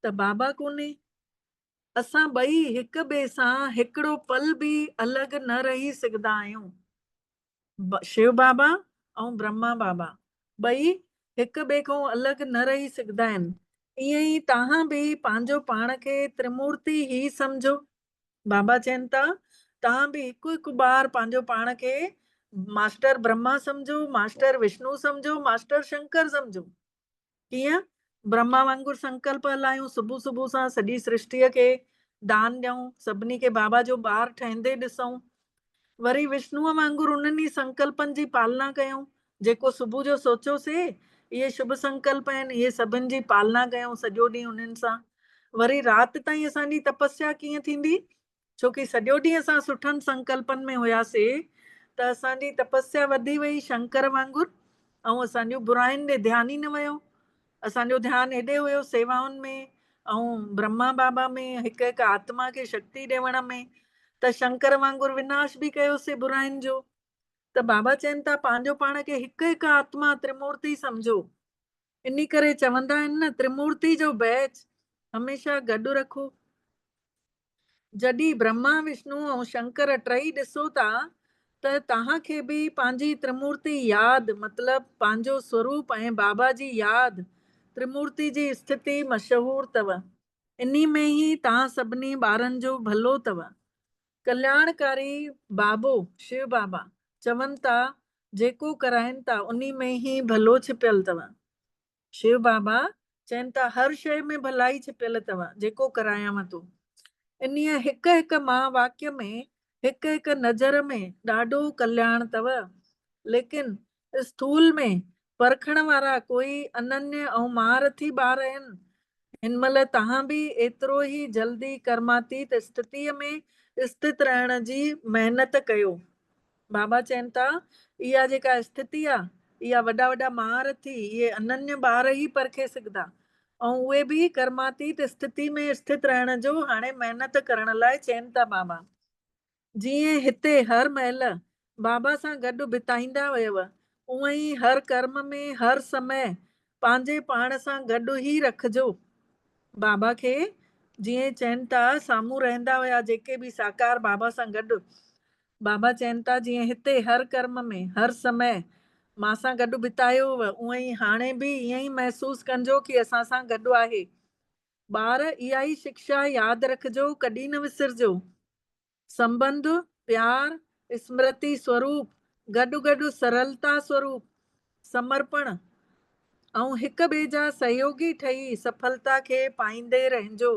त बाबा कोन्हे। असां ॿई हिक ॿिए सां हिकिड़ो पल बि अलॻि न रही सघंदा आहियूं। शिव बाबा ऐं ब्रह्मा बाबा ॿई हिक ॿिए खां अलॻि न रही सघंदा आहिनि। ईअं ई तव्हां बि पंहिंजो पाण खे त्रिमूर्ति ई सम्झो। बाबा चवनि था तव्हां बि हिकु हिकु बार पंहिंजो पाण खे मास्टर ब्रह्मा सम्झो, मास्टर विष्णु सम्झो, मास्टर शंकर सम्झो। कीअं? ब्रह्मा वांगुरु संकल्प हलायूं, सुबुह सुबुह सां सॼी सृष्टिअ खे दान ॾियूं, सभिनी खे बाबा जो ॿार ठहींदे ॾिसूं। वरी विष्णुअ वांगुरु उन्हनि ई संकल्पनि जी पालना कयूं, जेको सुबुह जो सोचियोसीं इहे शुभ संकल्प आहिनि, इहे सभिनि जी पालना कयूं सॼो ॾींहुं उन्हनि सां। वरी राति ताईं असांजी तपस्या कीअं थींदी? छोकी सॼो ॾींहुं असां सुठनि संकल्पनि में हुयासीं त असांजी तपस्या वधी वई शंकर वांगुरु, ऐं असांजूं बुराइनि ॾे ध्यानु ई न वियो। असांजो ध्यानु हेॾे हुयो सेवाउनि में ऐं ब्रह्मा बाबा में, हिकु हिकु आत्मा खे शक्ति ॾियण में। त शंकर वांगुरु विनाश बि कयोसीं बुराइनि जो। त बाबा चवनि था पंहिंजो पाण खे हिकु हिकु आत्मा त्रिमूर्ति सम्झो। इन करे चवंदा आहिनि न, त्रिमूर्ति जो बैच हमेशह गॾु रखो। जॾहिं ब्रह्मा विष्णु ऐं शंकर टई ॾिसो था त तव्हांखे बि पंहिंजी त्रिमूर्ति यादि, मतिलबु पंहिंजो स्वरूप ऐं बाबा जी यादि, त्रिमूर्ति जी स्थिति मशहूरु अथव। इन में ई तव्हां सभिनी ॿारनि जो भलो अथव। कल्याणकारी बाबो शिव बाबा चवनि था जेको कराइनि था उन में ई भलो छिपियल अथव। शिव बाबा चवनि था हर शइ में भलाई छिपियल अथव जेको करायांव थो। इन हिकु हिकु मां वाक्य में, हिकु हिकु नज़र में ॾाढो कल्याण अथव। लेकिन स्थूल में परखण वारा कोई अनन्य ऐं महारथी ॿार आहिनि। हिन महिल तव्हां बि एतिरो ई जल्दी कर्मातीत स्थितिअ में स्थित रहण जी महिनत कयो। बाबा चवनि था इहा जेका स्थिति आहे इहा वॾा वॾा महारथी, इहे अनन्य ॿार ई परखे सघंदा, ऐं उहे बि कर्मातीत स्थिति में स्थित रहण जो हाणे महिनत करण लाइ चवनि था बाबा। जीअं हिते हर महिल बाबा सां गॾु बिताईंदा हुयव, उअं ई हर कर्म में हर समय पंहिंजे पाण सां गॾु ई रखिजो। बाबा खे जीअं चवनि था साम्हूं रहंदा हुया जेके बि साकार बाबा सां गॾु, बाबा चवनि था जीअं हिते हर कर्म में हर समय मां सां गॾु बितायो हुअ, उअं ई हाणे बि ईअं ई महसूसु कजो कि असां सां गॾु आहे। ॿार इहा ई शिक्षा यादि रखिजो, कॾहिं न विसरजो। संबंध, प्यार, स्मृति स्वरूप, गॾु गॾु सरलता स्वरूप, समर्पण ऐं हिक ॿिए जा सहयोगी ठही सफलता खे पाईंदे रहजो।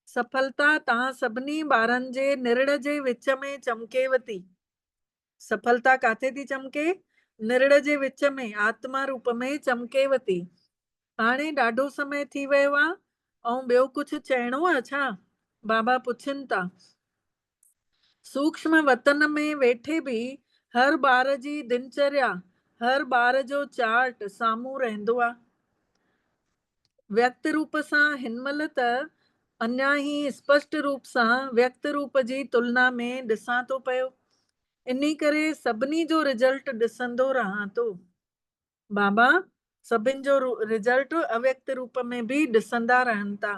सफलता तव्हां सभिनी ॿारनि जे निर्ण जे विच में चमकेव थी। सफलता काथे थी चमके? निर्ण जे विच में, आत्मा रूप में चमकेव थी। हाणे ॾाढो समय थी वियो आहे ऐं ॿियो कुझु चइणो आहे छा? बाबा पुछनि था। सूक्ष्म वतन में वेठे बि हर ॿार जी दिनचर्या, हर ॿार जो चार्ट साम्हूं रहंदो आहे। व्यक्त रूप सां हिन महिल त अञा ई स्पष्ट रूप सां व्यक्त रूप जी तुलना में ॾिसां थो पियो। इन करे सभिनी जो रिजल्ट ॾिसंदो रहां थो। बाबा सभिनि जो रिजल्ट अव्यक्त रूप में बि ॾिसंदा रहनि था।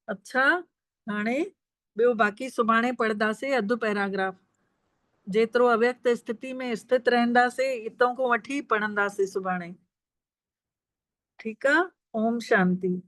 अच्छा, हाणे ॿियो बाक़ी सुभाणे पढ़ंदासीं अधु पैराग्राफ। जेतिरो अव्यक्त स्थिति में स्थित रहंदासीं हितों खां वठी पढ़ंदासीं सुभाणे। ठीकु आहे? ओम शांति।